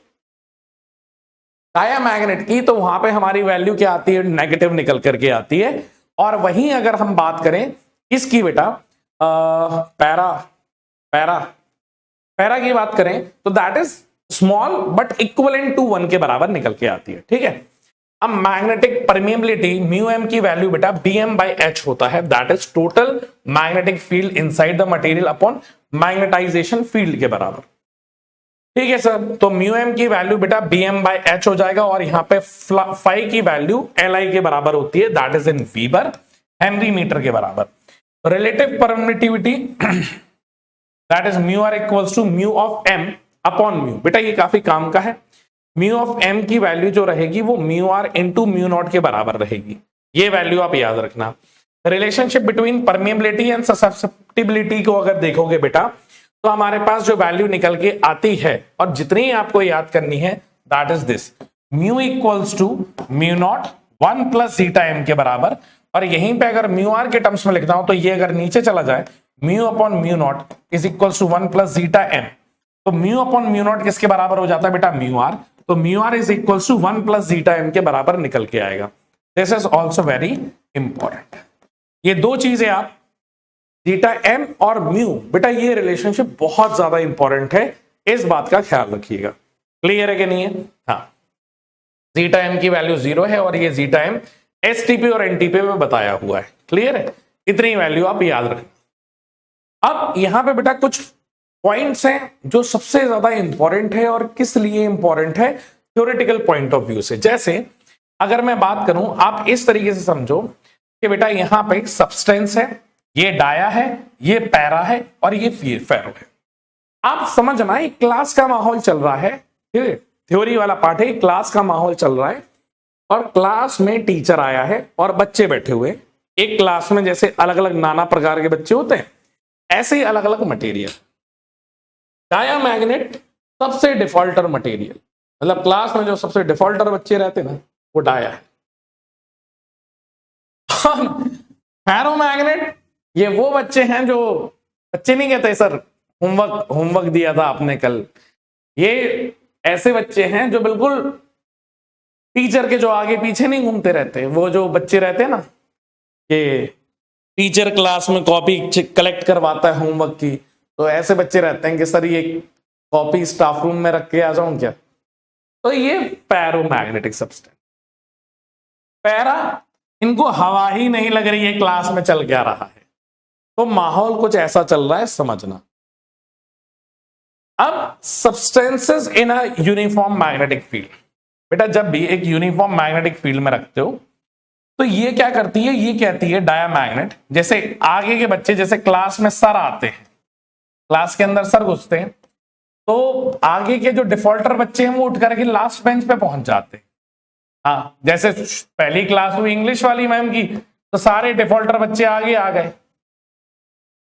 डायमैग्नेट की, तो वहां पे हमारी वैल्यू क्या आती है, नेगेटिव निकल करके आती है। और वहीं अगर हम बात करें इसकी बेटा पैरा की बात करें तो that is small but equivalent to 1 के बराबर निकल के आती है। ठीक है। अब मैग्नेटिक परमिएबिलिटी म्यू एम की वैल्यू बेटा bm बाई h होता है, that is total magnetic field inside the material upon magnetisation field के बराबर। ठीक है सर। तो म्यू एम की वैल्यू बेटा bm बाई h हो जाएगा, और यहां पे फाई की वैल्यू li के बराबर होती है, that is in weber henry metre के बराबर। Relative permittivity that is mu R equals to mu of m upon mu. बेटा ये काफी काम का है। म्यू ऑफ m की वैल्यू जो रहेगी वो mu R into mu not के बराबर रहेगी, ये वैल्यू आप याद रखना। Relationship between permeability and susceptibility को अगर देखोगे बेटा तो हमारे पास जो वैल्यू निकल के आती है और जितनी आपको याद करनी है that is this, mu equals to mu not 1 plus zeta M के बराबर। और यहीं पे अगर म्यू आर के टर्म्स में लिखता हूं तो ये अगर नीचे चला जाए mu upon mu not is equals to 1 plus zeta M, तो म्यू अपॉन म्यू नॉट किसके बराबर हो जाता है बेटा, म्यू आर। तो mu R is equal to 1 plus zeta M के बराबर निकल के आएगा। This is also very important. ये दो चीजें आप जीटा एम और म्यू, बेटा ये रिलेशनशिप बहुत ज्यादा इंपॉर्टेंट है, इस बात का ख्याल रखिएगा। क्लियर है कि नहीं है? हाँ, जीटा एम की वैल्यू 0 है और ये जीटा एम एसटीपी और एनटीपी में बताया हुआ है। क्लियर है? इतनी वैल्यू आप याद रखना। अब यहां पे बेटा कुछ पॉइंट्स हैं जो सबसे ज्यादा इंपॉर्टेंट है, और किस लिए इंपॉर्टेंट है, थ्योरेटिकल पॉइंट ऑफ व्यू से। जैसे अगर मैं बात करूं, आप इस तरीके से समझो कि बेटा यहां पे एक सब्सटेंस है, ये डाया है, ये पैरा है और ये फेरो है। आप समझना, एक क्लास का माहौल चल रहा है, ठीक है, थ्योरी वाला पार्ट है, क्लास का माहौल चल रहा है और क्लास में टीचर आया है और बच्चे बैठे हुए। एक क्लास में जैसे अलग अलग नाना प्रकार के बच्चे होते हैं, ऐसे ही अलग अलग मटेरियल। डाया मैग्नेट सबसे डिफॉल्टर मटेरियल, मतलब क्लास में जो सबसे डिफॉल्टर बच्चे रहते हैं ना, वो डाया है। फेरोमैग्नेट ये वो बच्चे हैं जो, बच्चे नहीं कहते सर, होमवर्क दिया था आपने कल, ये ऐसे बच्चे हैं जो बिल्कुल टीचर के जो आगे पीछे नहीं घूमते रहते। वो जो बच्चे रहते हैं ना, कि टीचर क्लास में कॉपी कलेक्ट करवाता है होमवर्क की, तो ऐसे बच्चे रहते हैं कि सर ये कॉपी स्टाफ रूम में रख के आ जाऊं क्या? तो ये पैरोमैग्नेटिक सब्सटेंस। पैरा, इनको हवा ही नहीं लग रही है क्लास में चल क्या रहा है, तो माहौल कुछ ऐसा चल रहा है, समझना। अब substances in a uniform magnetic field, बेटा जब भी एक यूनिफॉर्म मैग्नेटिक फील्ड में रखते हो तो ये क्या करती है, ये कहती है डायामैग्नेट, जैसे आगे के बच्चे, जैसे क्लास में सर आते हैं, क्लास के अंदर सर घुसते हैं, तो आगे के जो डिफॉल्टर बच्चे हैं वो उठ करके लास्ट बेंच पे पहुंच जाते हैं। हाँ, जैसे पहली क्लास हुई इंग्लिश वाली मैम की, तो सारे डिफॉल्टर बच्चे आगे आ गए।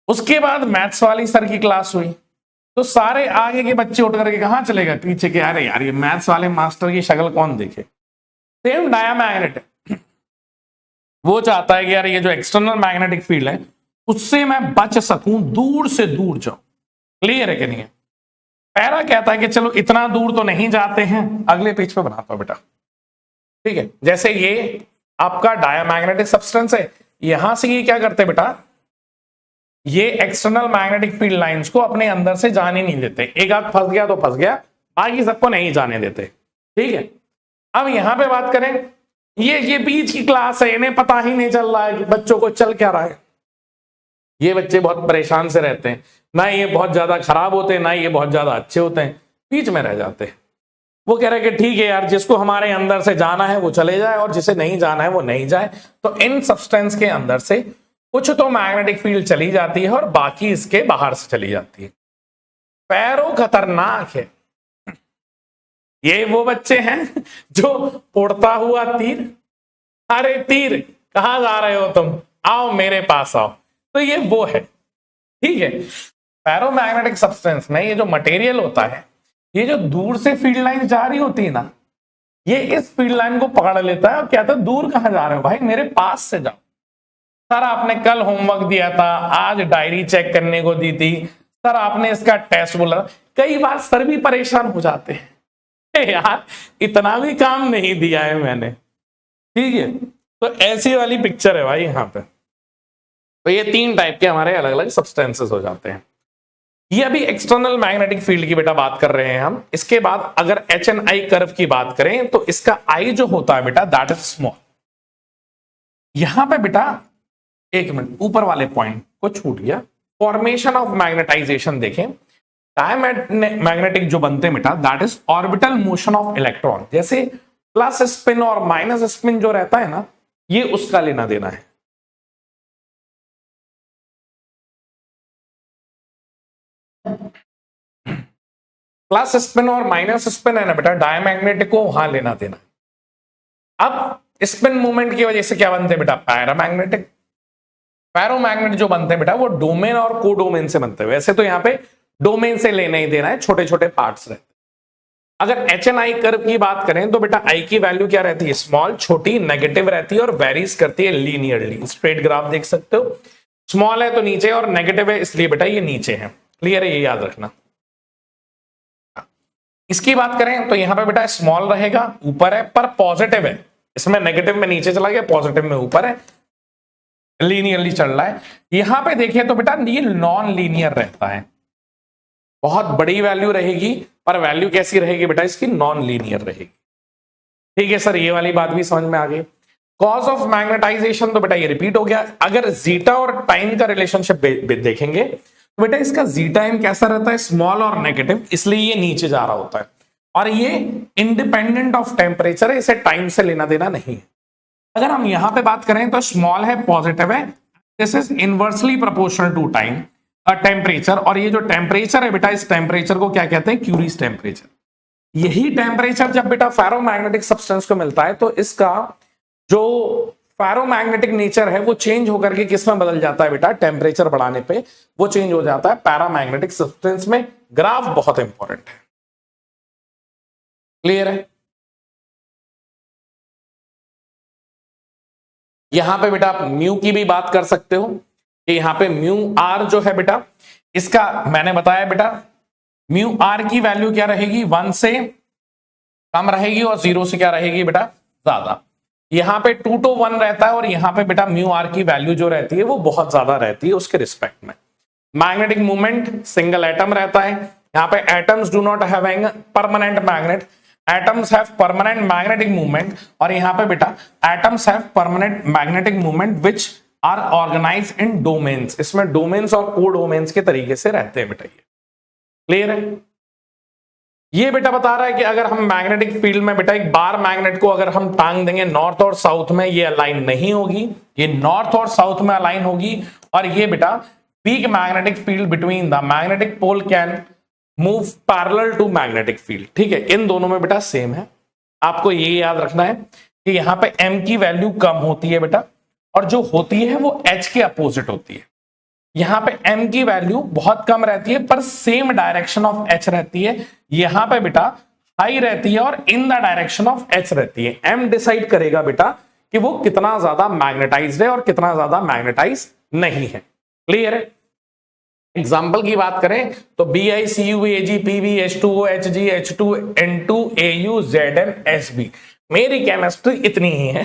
उसके बाद मैथ्स वाली सर की क्लास हुई, तो सारे आगे के बच्चे उठ करके कहां चले गए, पीछे के। अरे यार, ये मैथ्स वाले मास्टर की शक्ल कौन देखे। सेम डायामैग्नेट है, वो चाहता है कि यार ये जो एक्सटर्नल मैग्नेटिक फील्ड है उससे मैं बच सकूं, दूर से दूर जाऊं। क्लियर है कि नहीं है? पैरा कहता है कि चलो इतना दूर तो नहीं जाते हैं, अगले पेज पे बनाता हूं बेटा, ठीक है। जैसे ये आपका डायामैग्नेटिक सब्सटेंस है, यहां से ये क्या करते हैं बेटा, ये एक्सटर्नल मैग्नेटिक फील्ड लाइंस को अपने अंदर से जाने नहीं देते। एक आध फंस गया तो फंस गया, बाकी सबको नहीं जाने देते, ठीक है। अब यहां पे बात करें, ये बीच की क्लास है, इन्हें पता ही नहीं चल रहा है कि बच्चों को चल क्या रहा है। ये बच्चे बहुत परेशान से रहते हैं, ना ये बहुत ज्यादा खराब होते हैं, ना ये बहुत ज्यादा अच्छे होते हैं, बीच में रह जाते हैं। वो कह रहे कि ठीक है यार, जिसको हमारे अंदर से जाना है वो चले जाए और जिसे नहीं जाना है वो नहीं जाए। तो इन सब्सटेंस के अंदर से कुछ तो मैग्नेटिक फील्ड चली जाती है और बाकी इसके बाहर से चली जाती है। पैरो खतरनाक है, ये वो बच्चे हैं जो उड़ता हुआ तीर, अरे तीर कहां जा रहे हो तुम, आओ मेरे पास आओ, तो ये वो है, ठीक है। पैरोमैग्नेटिक सब्सटेंस में ये जो मटेरियल होता है, ये जो दूर से फील्ड लाइन जा रही होती है ना, ये इस फील्ड लाइन को पकड़ लेता है और कहता है दूर कहां जा रहे हो भाई, मेरे पास से जाओ। सर आपने कल होमवर्क दिया था, आज डायरी चेक करने को दी थी, सर आपने इसका टेस्ट बोला। कई बार सर भी परेशान हो जाते हैं, यार इतना भी काम नहीं दिया है मैंने, ठीक है। तो ऐसी वाली पिक्चर है भाई यहाँ पे। तो ये तीन टाइप के हमारे अलग अलग सब्सटेंसेस हो जाते हैं। ये अभी एक्सटर्नल मैग्नेटिक फील्ड की बेटा बात कर रहे हैं हम। इसके बाद अगर HNI कर्व की बात करें तो इसका आई जो होता है बेटा, दैट इज स्मॉल। यहां पे बेटा एक मिनट, ऊपर वाले पॉइंट को छूट गया, फॉर्मेशन ऑफ मैग्नेटाइजेशन देखें। डायमैग्नेटिक जो बनते हैं बेटा, that is orbital motion of electron. जैसे प्लस स्पिन और माइनस स्पिन जो रहता है ना, ये उसका लेना देना है। प्लस स्पिन और माइनस स्पिन है ना बेटा, डायमैग्नेटिक को वहां लेना देना। अब स्पिन मूवमेंट की वजह से क्या बनते हैं बेटा, पैरामैग्नेटिक। पैरोमैग्नेट जो बनते हैं बेटा, वो डोमेन और कोडोमेन से बनते हैं। वैसे तो यहाँ पे डोमेन से लेना ही देना है, छोटे छोटे पार्ट्स रहते हैं। अगर HNI कर्व की बात करें तो बेटा आई की वैल्यू क्या रहती है, स्मॉल, छोटी, नेगेटिव रहती है और वेरीज करती है लीनियरली। स्ट्रेट ग्राफ देख सकते हो, स्मॉल है तो नीचे और नेगेटिव है इसलिए बेटा ये नीचे है। क्लियर है, ये याद रखना। इसकी बात करें तो यहां पे बेटा स्मॉल रहेगा, ऊपर है पर पॉजिटिव है, इसमें नेगेटिव में नीचे चला गया, पॉजिटिव में ऊपर है, लीनियरली चल रहा है। यहां पे देखिए तो बेटा ये नॉन लीनियर रहता है, बहुत बड़ी वैल्यू रहेगी पर वैल्यू कैसी रहेगी बेटा इसकी, नॉन लीनियर रहेगी। ठीक है सर, ये वाली बात भी समझ में आ गई। कॉज ऑफ मैग्नेटाइजेशन तो बेटा ये रिपीट हो गया। अगर जीटा और टाइम का रिलेशनशिप देखेंगे तो बेटा इसका जीटा टाइम कैसा रहता है, स्मॉल और नेगेटिव, इसलिए ये नीचे जा रहा होता है, और ये इंडिपेंडेंट ऑफ टेम्परेचर है, इसे टाइम से लेना देना नहीं है। अगर हम यहां पे बात करें तो स्मॉल है, पॉजिटिव है, this is inversely proportional to time temperature, और ये जो टेम्परेचर है बेटा इस टेम्परेचर को क्या कहते हैं, क्यूरीज टेम्परेचर। यही टेम्परेचर जब बेटा फेरोमैग्नेटिक सब्सटेंस को मिलता है तो इसका जो फेरोमैग्नेटिक नेचर है वो चेंज होकर के किस में बदल जाता है बेटा, टेम्परेचर बढ़ाने पे वो चेंज हो जाता है पैरामैग्नेटिक सब्सटेंस में। ग्राफ बहुत इंपॉर्टेंट है, क्लियर है। यहां पे बेटा आप म्यू की भी बात कर सकते हो कि यहां पे म्यू आर जो है बेटा, इसका मैंने बताया बेटा म्यू आर की वैल्यू क्या रहेगी, 1 से कम रहेगी और 0 से क्या रहेगी बेटा, ज्यादा। यहां पे 2 to 1 रहता है और यहां पे बेटा म्यू आर की वैल्यू जो रहती है वो बहुत ज्यादा रहती है उसके रिस्पेक्ट में। मैग्नेटिक मूवमेंट सिंगल एटम रहता है, यहां पे atoms do not having permanent magnet, atoms have permanent magnetic movement, और यहां पे बेटा atoms have permanent magnetic movement which are organised in domains, इसमें डोमेन्स और को डोमेन्स के तरीके से रहते हैं बेटा। ये क्लियर है। ये बेटा बता रहा है कि अगर हम मैग्नेटिक फील्ड में बेटा एक बार मैग्नेट को अगर हम टांग देंगे नॉर्थ और साउथ में, ये अलाइन नहीं होगी, ये नॉर्थ और साउथ में अलाइन होगी, और ये बेटा weak magnetic field between the magnetic pole can move parallel to magnetic field. ठीक है, इन दोनों में बेटा सेम है। आपको ये याद रखना है कि यहां पे m की वैल्यू कम होती है बेटा, और जो होती है वो h के अपोजिट होती है। यहां पे m की वैल्यू बहुत कम रहती है पर सेम डायरेक्शन ऑफ h रहती है, यहां पे बेटा हाई रहती है और in the direction of h रहती है। m डिसाइड करेगा बेटा कि वो कितना ज्यादा मैग्नेटाइज्ड है और कितना ज्यादा मैग्नेटाइज नहीं है। क्लियर है। एग्जाम्पल की बात करें तो BiCuAg PbH2O Hg H2 N2 Au Zn Sb। मेरी केमिस्ट्री इतनी ही है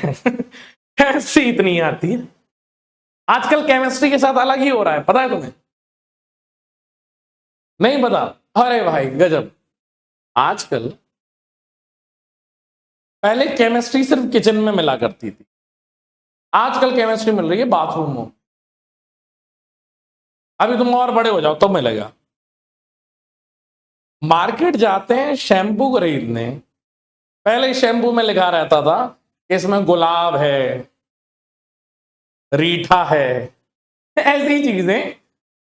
केमिस्ट्री इतनी आती है। आजकल केमिस्ट्री के साथ अलग ही हो रहा है, पता है तुम्हें? नहीं पता? अरे भाई गजब। आजकल पहले केमिस्ट्री सिर्फ किचन में मिला करती थी, आजकल केमिस्ट्री मिल रही है बाथरूम में। अभी तुम और बड़े हो जाओ तो मिलेगा। मार्केट जाते हैं शैम्पू खरीदने, पहले शैम्पू में लिखा रहता था इसमें गुलाब है, रीठा है, ऐसी चीजें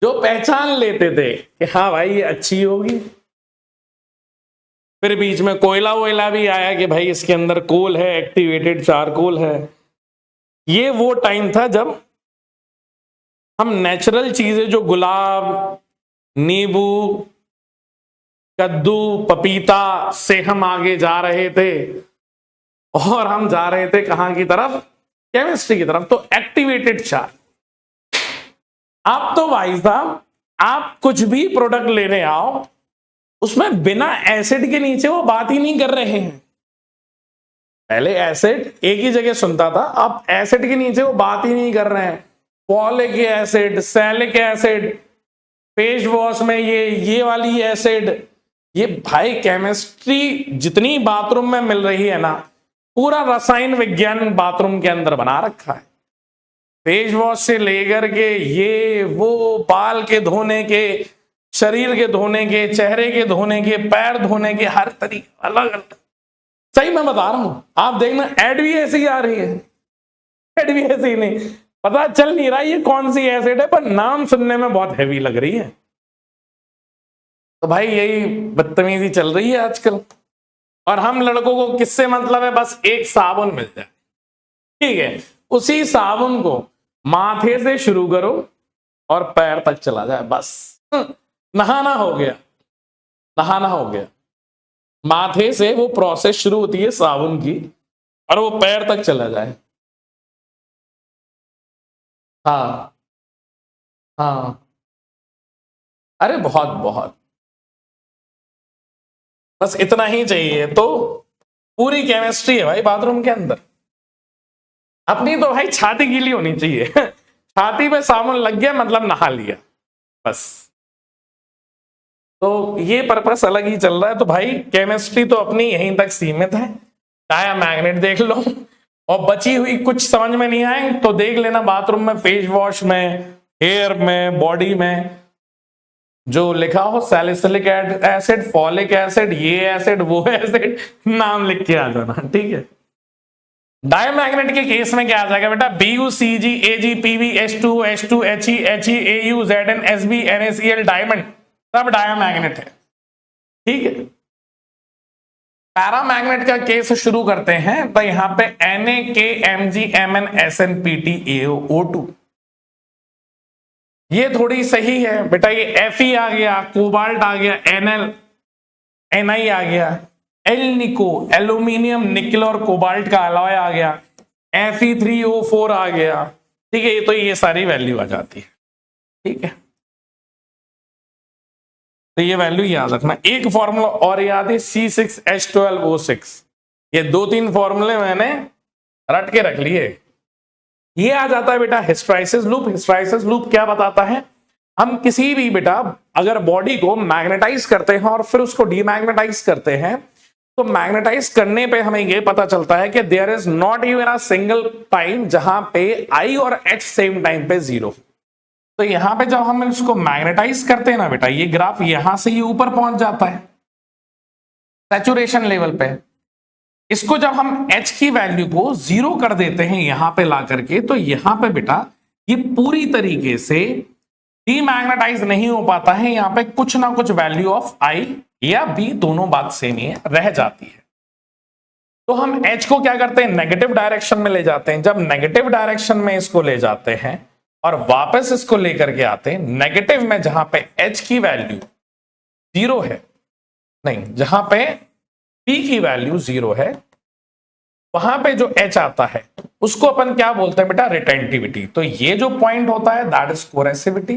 जो पहचान लेते थे कि हाँ भाई ये अच्छी होगी। फिर बीच में कोयला वोयला भी आया कि भाई इसके अंदर कोल है, एक्टिवेटेड चारकोल है। ये वो टाइम था जब हम नेचुरल चीजें जो गुलाब, नींबू, कद्दू, पपीता से हम आगे जा रहे थे, और हम जा रहे थे कहां की तरफ, केमिस्ट्री की तरफ। तो एक्टिवेटेड चार। आप तो भाई साहब आप कुछ भी प्रोडक्ट लेने आओ उसमें बिना एसिड के नीचे वो बात ही नहीं कर रहे हैं। पहले एसिड एक ही जगह सुनता था, अब एसिड के नीचे वो बात ही नहीं कर रहे हैं। फॉलिक एसिड, सैलिक एसिड, फेस वॉश में ये वाली एसिड, ये भाई केमिस्ट्री जितनी बाथरूम में मिल रही है ना, पूरा रसायन विज्ञान बाथरूम के अंदर बना रखा है। फेस वॉश से लेकर के ये वो, बाल के धोने के, शरीर के धोने के, चेहरे के धोने के, पैर धोने के, हर तरीके अलग अलग। सही मैं बता रहा हूं, आप देखना एड भी ऐसी ही आ रही है, एड भी ऐसी ही नहीं, पता चल नहीं रहा ये कौन सी एसिड है, पर नाम सुनने में बहुत हैवी लग रही है। तो भाई यही बदतमीजी चल रही है आजकल। और हम लड़कों को किससे मतलब है, बस एक साबुन मिल जाए, ठीक है, उसी साबुन को माथे से शुरू करो और पैर तक चला जाए, बस नहाना हो गया, नहाना हो गया। माथे से वो प्रोसेस शुरू होती है साबुन की और वो पैर तक चला जाए। हाँ हाँ, अरे बहुत बहुत, बस इतना ही चाहिए तो पूरी केमिस्ट्री है भाई बाथरूम के अंदर। अपनी तो भाई छाती गीली होनी चाहिए छाती पे साबुन लग गया मतलब नहा लिया बस। तो ये पर्पस अलग ही चल रहा है। तो भाई केमिस्ट्री तो अपनी यहीं तक सीमित है। टाया मैग्नेट देख लो और बची हुई कुछ समझ में नहीं आए तो देख लेना बाथरूम में, फेस वॉश में, हेयर में, बॉडी में जो लिखा हो सैलिसिलिक एसिड, फॉलिक एसिड, ये एसिड, वो एसिड, नाम लिख के आ जाना, ठीक है। डायमैग्नेट के केस में क्या आ जाएगा बेटा? BuCg AgPv H2 H2 He He Au Zn Sb NaCl diamond सब डायमैग्नेट है, ठीक है। पैरामैग्नेट का केस शुरू करते हैं तो यहां पे NaKMgMnSnPtAO2 ये थोड़ी सही है बेटा। ये Fe आ गया, कोबाल्ट आ गया, Nl Ni आ गया, एल निको एल्यूमिनियम निकल और कोबाल्ट का अलॉय आ गया, Fe3O4 आ गया, ठीक है। तो ये सारी वैल्यू आ जाती है, ठीक है। तो ये वैल्यू याद रखना। एक फॉर्मूला और याद है C6H12O6। ये 2-3 फॉर्मूले मैंने रट के रख लिए। ये आ जाता है बेटा हिस्टैरिसीस लूप। हिस्टैरिसीस लूप क्या बताता है? हम किसी भी बेटा अगर बॉडी को मैग्नेटाइज करते हैं और फिर उसको डीमैग्नेटाइज करते हैं तो मैग्नेटाइज करने पे हमें यह पता चलता है कि there is not even a single time जहां पे I और H सेम टाइम पे 0। तो यहां पे जब हम इसको मैग्नेटाइज करते हैं ना बेटा, ये ग्राफ यहां से ही ऊपर पहुंच जाता है सैचुरेशन लेवल पे। इसको जब हम H की वैल्यू को 0 कर देते हैं यहां पे ला करके, तो यहां पे बेटा ये पूरी तरीके से डीमैग्नेटाइज नहीं हो पाता है। यहां पे कुछ ना कुछ वैल्यू ऑफ I या B दोनों बात सेम ही है, रह जाती है। तो हम H को क्या करते हैं? नेगेटिव डायरेक्शन में ले जाते हैं। जब नेगेटिव डायरेक्शन में इसको ले जाते हैं और वापस इसको लेकर के आते हैं नेगेटिव में, जहां पे H की वैल्यू 0 है, नहीं जहां पे P की वैल्यू 0 है, वहां पे जो H आता है उसको अपन क्या बोलते हैं बेटा? रिटेंटिविटी। तो ये जो पॉइंट होता है दैट इज कोरेसिविटी।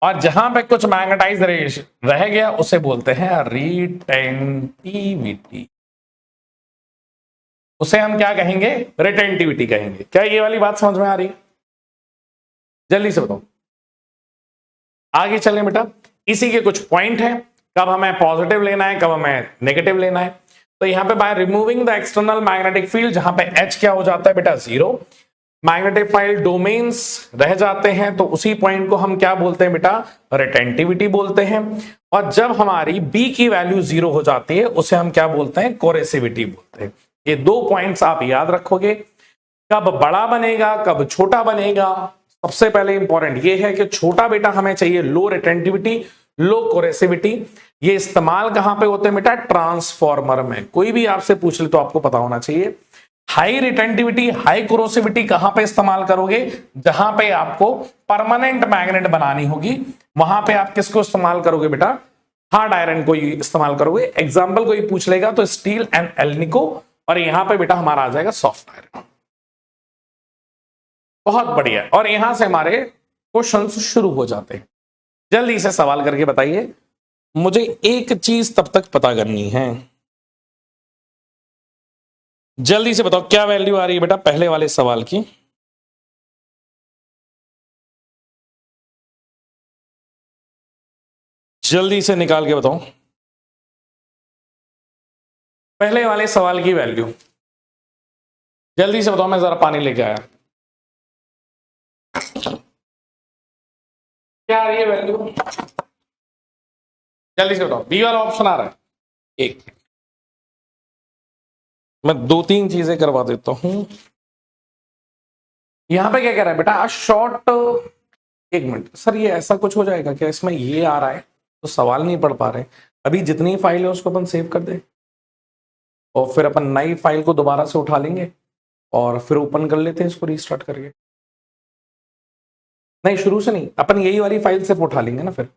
और जहां पे कुछ मैग्नेटाइज रह गया उसे बोलते हैं रिटेंटिविटी। उसे हम क्या कहेंगे? रिटेंटिविटी कहेंगे। क्या ये वाली बात समझ में आ रही है? जल्दी से बताओ, आगे चलें बेटा। इसी के कुछ पॉइंट हैं, कब हमें पॉजिटिव लेना है, कब हमें नेगेटिव लेना है। तो यहां पे by removing the external magnetic field, जहां पे H क्या हो जाता है बेटा? 0। मैग्नेटिक फील्ड डोमेन्स रह जाते हैं, तो उसी पॉइंट को हम क्या बोलते हैं बेटा? रिटेंटिविटी बोलते हैं। और जब हमारी B की वैल्यू 0 हो जाती है उसे हम क्या बोलते हैं? कोरेसिविटी बोलते हैं। ये 2 पॉइंट्स आप याद रखोगे। कब बड़ा बनेगा, कब छोटा बनेगा? सबसे पहले इंपॉर्टेंट ये है कि छोटा बेटा हमें चाहिए लो रिटेंटिविटी, लो कोरेसिविटी। ये इस्तेमाल कहां पे होते हैं बेटा? ट्रांसफॉर्मर में। कोई भी आपसे पूछ ले तो आपको पता होना चाहिए। हाई रिटेंटिविटी, हाई कोरोसिविटी कहां पे इस्तेमाल करोगे? जहां पे आपको परमानेंट मैग्नेट बनानी होगी, वहां पे आप किसको इस्तेमाल करोगे बेटा? हार्ड आयरन को इस्तेमाल करोगे। एग्जाम्पल कोई पूछ लेगा तो स्टील एंड एल्निको, और यहां पे बेटा हमारा आ जाएगा सॉफ्ट आयरन। बहुत बढ़िया। और यहां से हमारे क्वेश्चंस शुरू हो जाते हैं। जल्दी से सवाल करके बताइए। मुझे एक चीज तब तक पता करनी है, जल्दी से बताओ क्या वैल्यू आ रही है बेटा पहले वाले सवाल की? जल्दी से निकाल के बताओ पहले वाले सवाल की वैल्यू। जल्दी से बताओ, मैं जरा पानी लेके आया। क्या आ रही है वैल्यू? जल्दी से बताओ। बी वाला ऑप्शन आ रहा है। एक मैं 2-3 चीजें करवा देता हूं। यहां पे क्या कह रहा है बेटा? शॉर्ट, एक मिनट सर, ये ऐसा कुछ हो जाएगा क्या? इसमें ये आ रहा है तो सवाल नहीं पढ़ पा रहे। अभी जितनी फाइल है उसको अपन सेव कर दे और फिर अपन नई फाइल को दोबारा से उठा लेंगे और फिर ओपन कर लेते हैं इसको रीस्टार्ट करके। नहीं, शुरू से नहीं, अपन यही वाली फाइल सिर्फ उठा लेंगे ना फिर।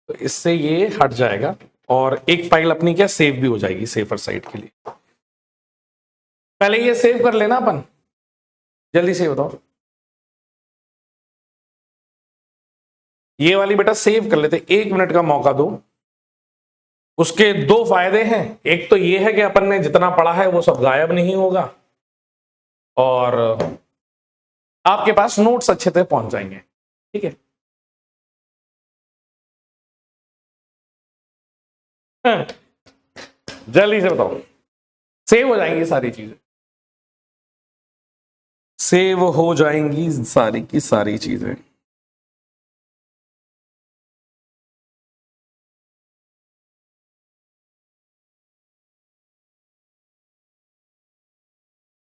तो इससे ये हट जाएगा और एक फाइल अपनी क्या सेव भी हो जाएगी सेफर साइड के लिए। पहले ये सेव कर लेना अपन। जल्दी से बताओ। ये वाली बेटा सेव कर लेते, 1 मिनट का मौका दो। उसके दो फायदे हैं, एक तो ये है कि अपन ने जितना पढ़ा है वो सब गायब नहीं होगा और आपके पास नोट्स अच्छे से पहुंच जाएंगे। ठीक है, जल्दी से बताओ, सेव हो जाएंगी सारी चीजें, सेव हो जाएंगी सारी की सारी चीजें।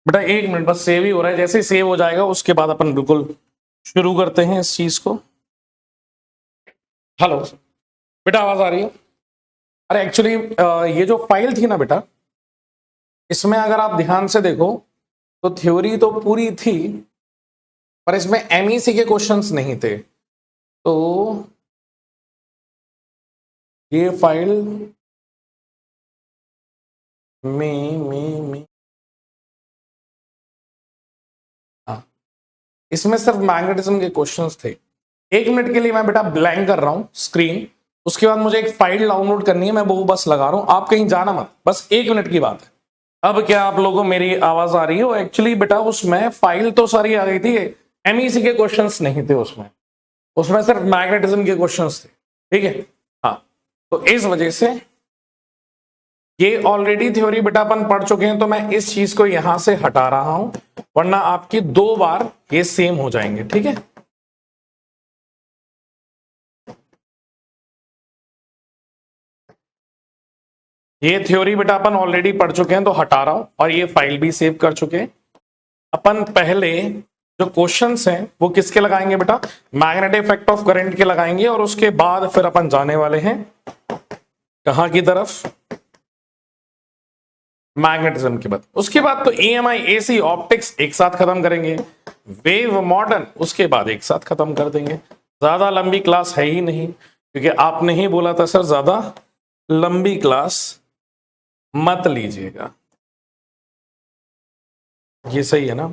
बेटा 1 मिनट बस, सेव ही हो रहा है, जैसे सेव हो जाएगा उसके बाद अपन बिल्कुल शुरू करते हैं इस चीज को। हेलो बेटा, आवाज आ रही है? अरे एक्चुअली ये जो फाइल थी ना बेटा, इसमें अगर आप ध्यान से देखो तो थ्योरी तो पूरी थी पर इसमें एमईसी के क्वेश्चंस नहीं थे। तो ये फाइल में हाँ, इसमें सिर्फ मैग्नेटिज्म के क्वेश्चंस थे। 1 मिनट के लिए मैं बेटा ब्लैंक कर रहा हूं स्क्रीन, उसके बाद मुझे एक फाइल डाउनलोड करनी है, मैं वो बस लगा रहा हूं, आप कहीं जाना मत, बस 1 मिनट की बात है। अब क्या आप लोगों को मेरी आवाज आ रही हो? एक्चुअली बेटा उसमें फाइल तो सारी आ गई थी, एमईसी के क्वेश्चंस नहीं थे उसमें, उसमें सिर्फ मैग्नेटिज्म के क्वेश्चंस थे। ठीक है, हाँ, तो इस वजह से ये ऑलरेडी थ्योरी बेटा अपन पढ़ चुके हैं, तो मैं इस चीज को यहां से हटा रहा हूं, वरना आपकी 2 बार ये सेम हो जाएंगे। ठीक है, ये थ्योरी बेटा अपन ऑलरेडी पढ़ चुके हैं तो हटा रहा हूं, और ये फाइल भी सेव कर चुके हैं। अपन पहले जो क्वेश्चंस हैं वो किसके लगाएंगे बेटा? मैग्नेटिक इफेक्ट ऑफ करंट के लगाएंगे, और उसके बाद फिर अपन जाने वाले हैं कहां की तरफ? मैग्नेटिज्म के बाद। उसके बाद तो EMI, AC, ऑप्टिक्स एक साथ खत्म करेंगे, वेव मॉडर्न उसके बाद एक साथ खत्म कर देंगे। ज्यादा लंबी क्लास है ही नहीं, क्योंकि आपने ही बोला था सर ज्यादा लंबी क्लास मत लीजिएगा। ये सही है ना?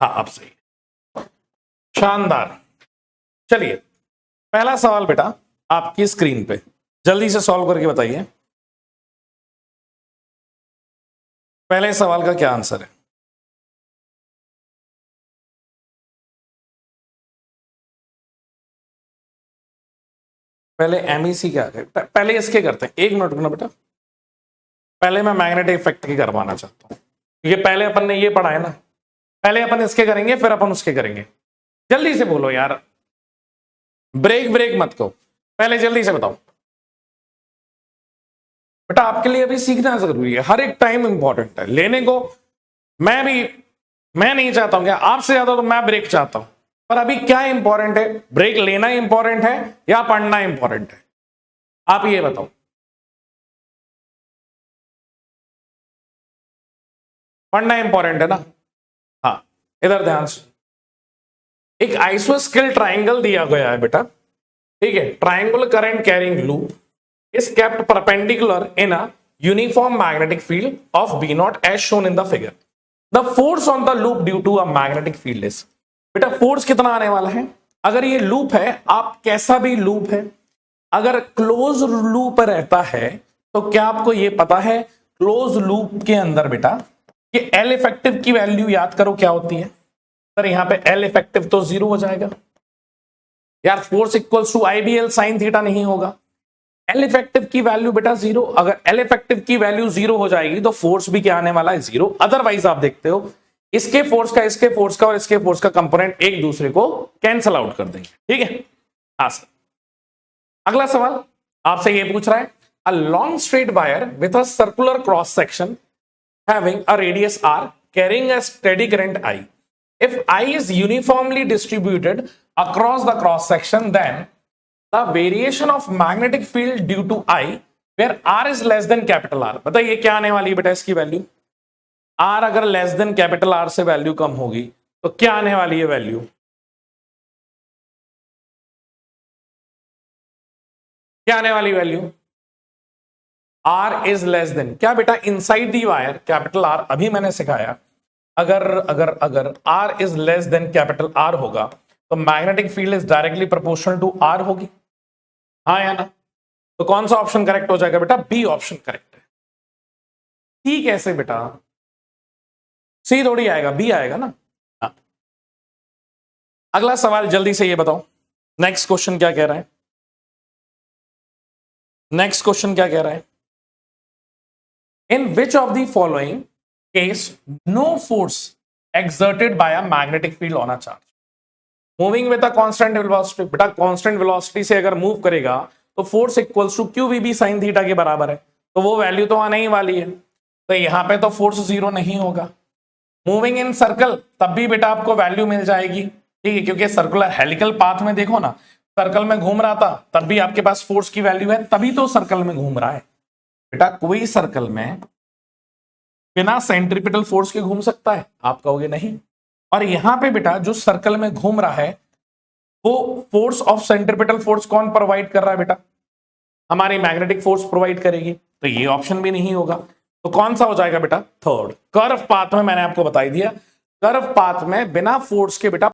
हाँ, अब सही है, शानदार। चलिए पहला सवाल बेटा आपकी स्क्रीन पे, जल्दी से सॉल्व करके बताइए, पहले सवाल का क्या आंसर है? पहले एमईसी क्या है? पहले इसके करते हैं, 1 मिनट रुकना बेटा, पहले मैं मैग्नेटिक इफेक्ट की करवाना चाहता हूं, क्योंकि पहले अपन ने ये पढ़ा है ना, पहले अपन इसके करेंगे फिर अपन उसके करेंगे। जल्दी से बोलो यार, ब्रेक ब्रेक मत करो, पहले जल्दी से बताओ बेटा, आपके लिए अभी सीखना जरूरी है, हर एक टाइम इंपॉर्टेंट है लेने को। मैं नहीं चाहता हूं, क्या आपसे ज्यादा तो मैं ब्रेक चाहता हूं, पर अभी क्या इंपॉर्टेंट है? ब्रेक लेना इंपॉर्टेंट है या पढ़ना इंपॉर्टेंट है? आप ये बताओ। पढ़ना इंपॉर्टेंट है ना? हाँ, इधर ध्यान से, एक आइसोस्केल ट्राइंगल दिया गया है बेटा, ठीक है, triangular current carrying loop is kept perpendicular in a uniform magnetic field of B naught as shown in the figure. The force on the loop due to a magnetic field is, बेटा force कितना आने वाला है? अगर ये loop है, आप कैसा भी लूप है, अगर क्लोज लूप रहता है तो क्या आपको ये पता है क्लोज लूप के अंदर बेटा कि L इफेक्टिव की वैल्यू याद करो क्या होती है? सर यहां पे L इफेक्टिव तो 0 हो जाएगा यार, force equals to IBL sine theta नहीं होगा। L इफेक्टिव की वैल्यू बेटा 0, अगर L इफेक्टिव की वैल्यू 0 हो जाएगी तो फोर्स भी क्या आने वाला है? 0। अदरवाइज आप देखते हो इसके फोर्स का, इसके फोर्स का और इसके फोर्स का कंपोनेंट एक दूसरे को कैंसल आउट कर देंगे। ठीक है, हाँ सर। अगला सवाल आपसे ये पूछ रहा है, a long straight wire with a circular cross section having a radius r carrying a steady current I, if I is uniformly distributed across the cross section, then the variation of magnetic field due to I where r is less than capital R। बताइए क्या आने वाली है बेटा इसकी value? r अगर less than capital R से value कम होगी तो क्या आने वाली है वैल्यू? क्या आने वाली value? r is less than क्या बेटा? Inside the wire capital R, अभी मैंने सिखाया अगर अगर अगर R is less than capital R होगा तो magnetic field is directly proportional to R होगी, हाँ या ना? तो कौन सा ऑप्शन करेक्ट हो जाएगा बेटा? बी ऑप्शन करेक्ट है। सी कैसे बेटा? सी थोड़ी आएगा, बी आएगा ना। हाँ। अगला सवाल जल्दी से ये बताओ, नेक्स्ट क्वेश्चन क्या कह रहा है? नेक्स्ट क्वेश्चन क्या कह रहा है? In which of the following case no force exerted by a magnetic field on a charge moving with a constant velocity। बेटा कांस्टेंट वेलोसिटी से अगर मूव करेगा तो force equals to Q V sine theta के बराबर है, तो वो वैल्यू तो आने ही वाली है, तो यहां पे तो फोर्स जीरो नहीं होगा। मूविंग इन सर्कल तब भी बेटा आपको वैल्यू मिल जाएगी, ठीक है, क्योंकि सर्कुलर हेलिकल पाथ में देखो ना, सर्कल में घूम रहा था तब भी आपके पास फोर्स की वैल्यू है, तभी तो सर्कल में घूम रहा है। बेटा कोई सर्कल में बिना सेंट्रीपिटल फोर्स के घूम सकता है? आप कहोगे नहीं। और यहां पे बेटा जो सर्कल में घूम रहा है वो फोर्स ऑफ सेंट्रीपिटल फोर्स कौन प्रोवाइड कर रहा है बेटा? हमारी मैग्नेटिक फोर्स प्रोवाइड करेगी, तो ये ऑप्शन भी नहीं होगा। तो कौन सा हो जाएगा बेटा? थर्ड। कर्व पाथ में मैंने आपको बताई दिया, कर्व पाथ में बिना फोर्स के बेटा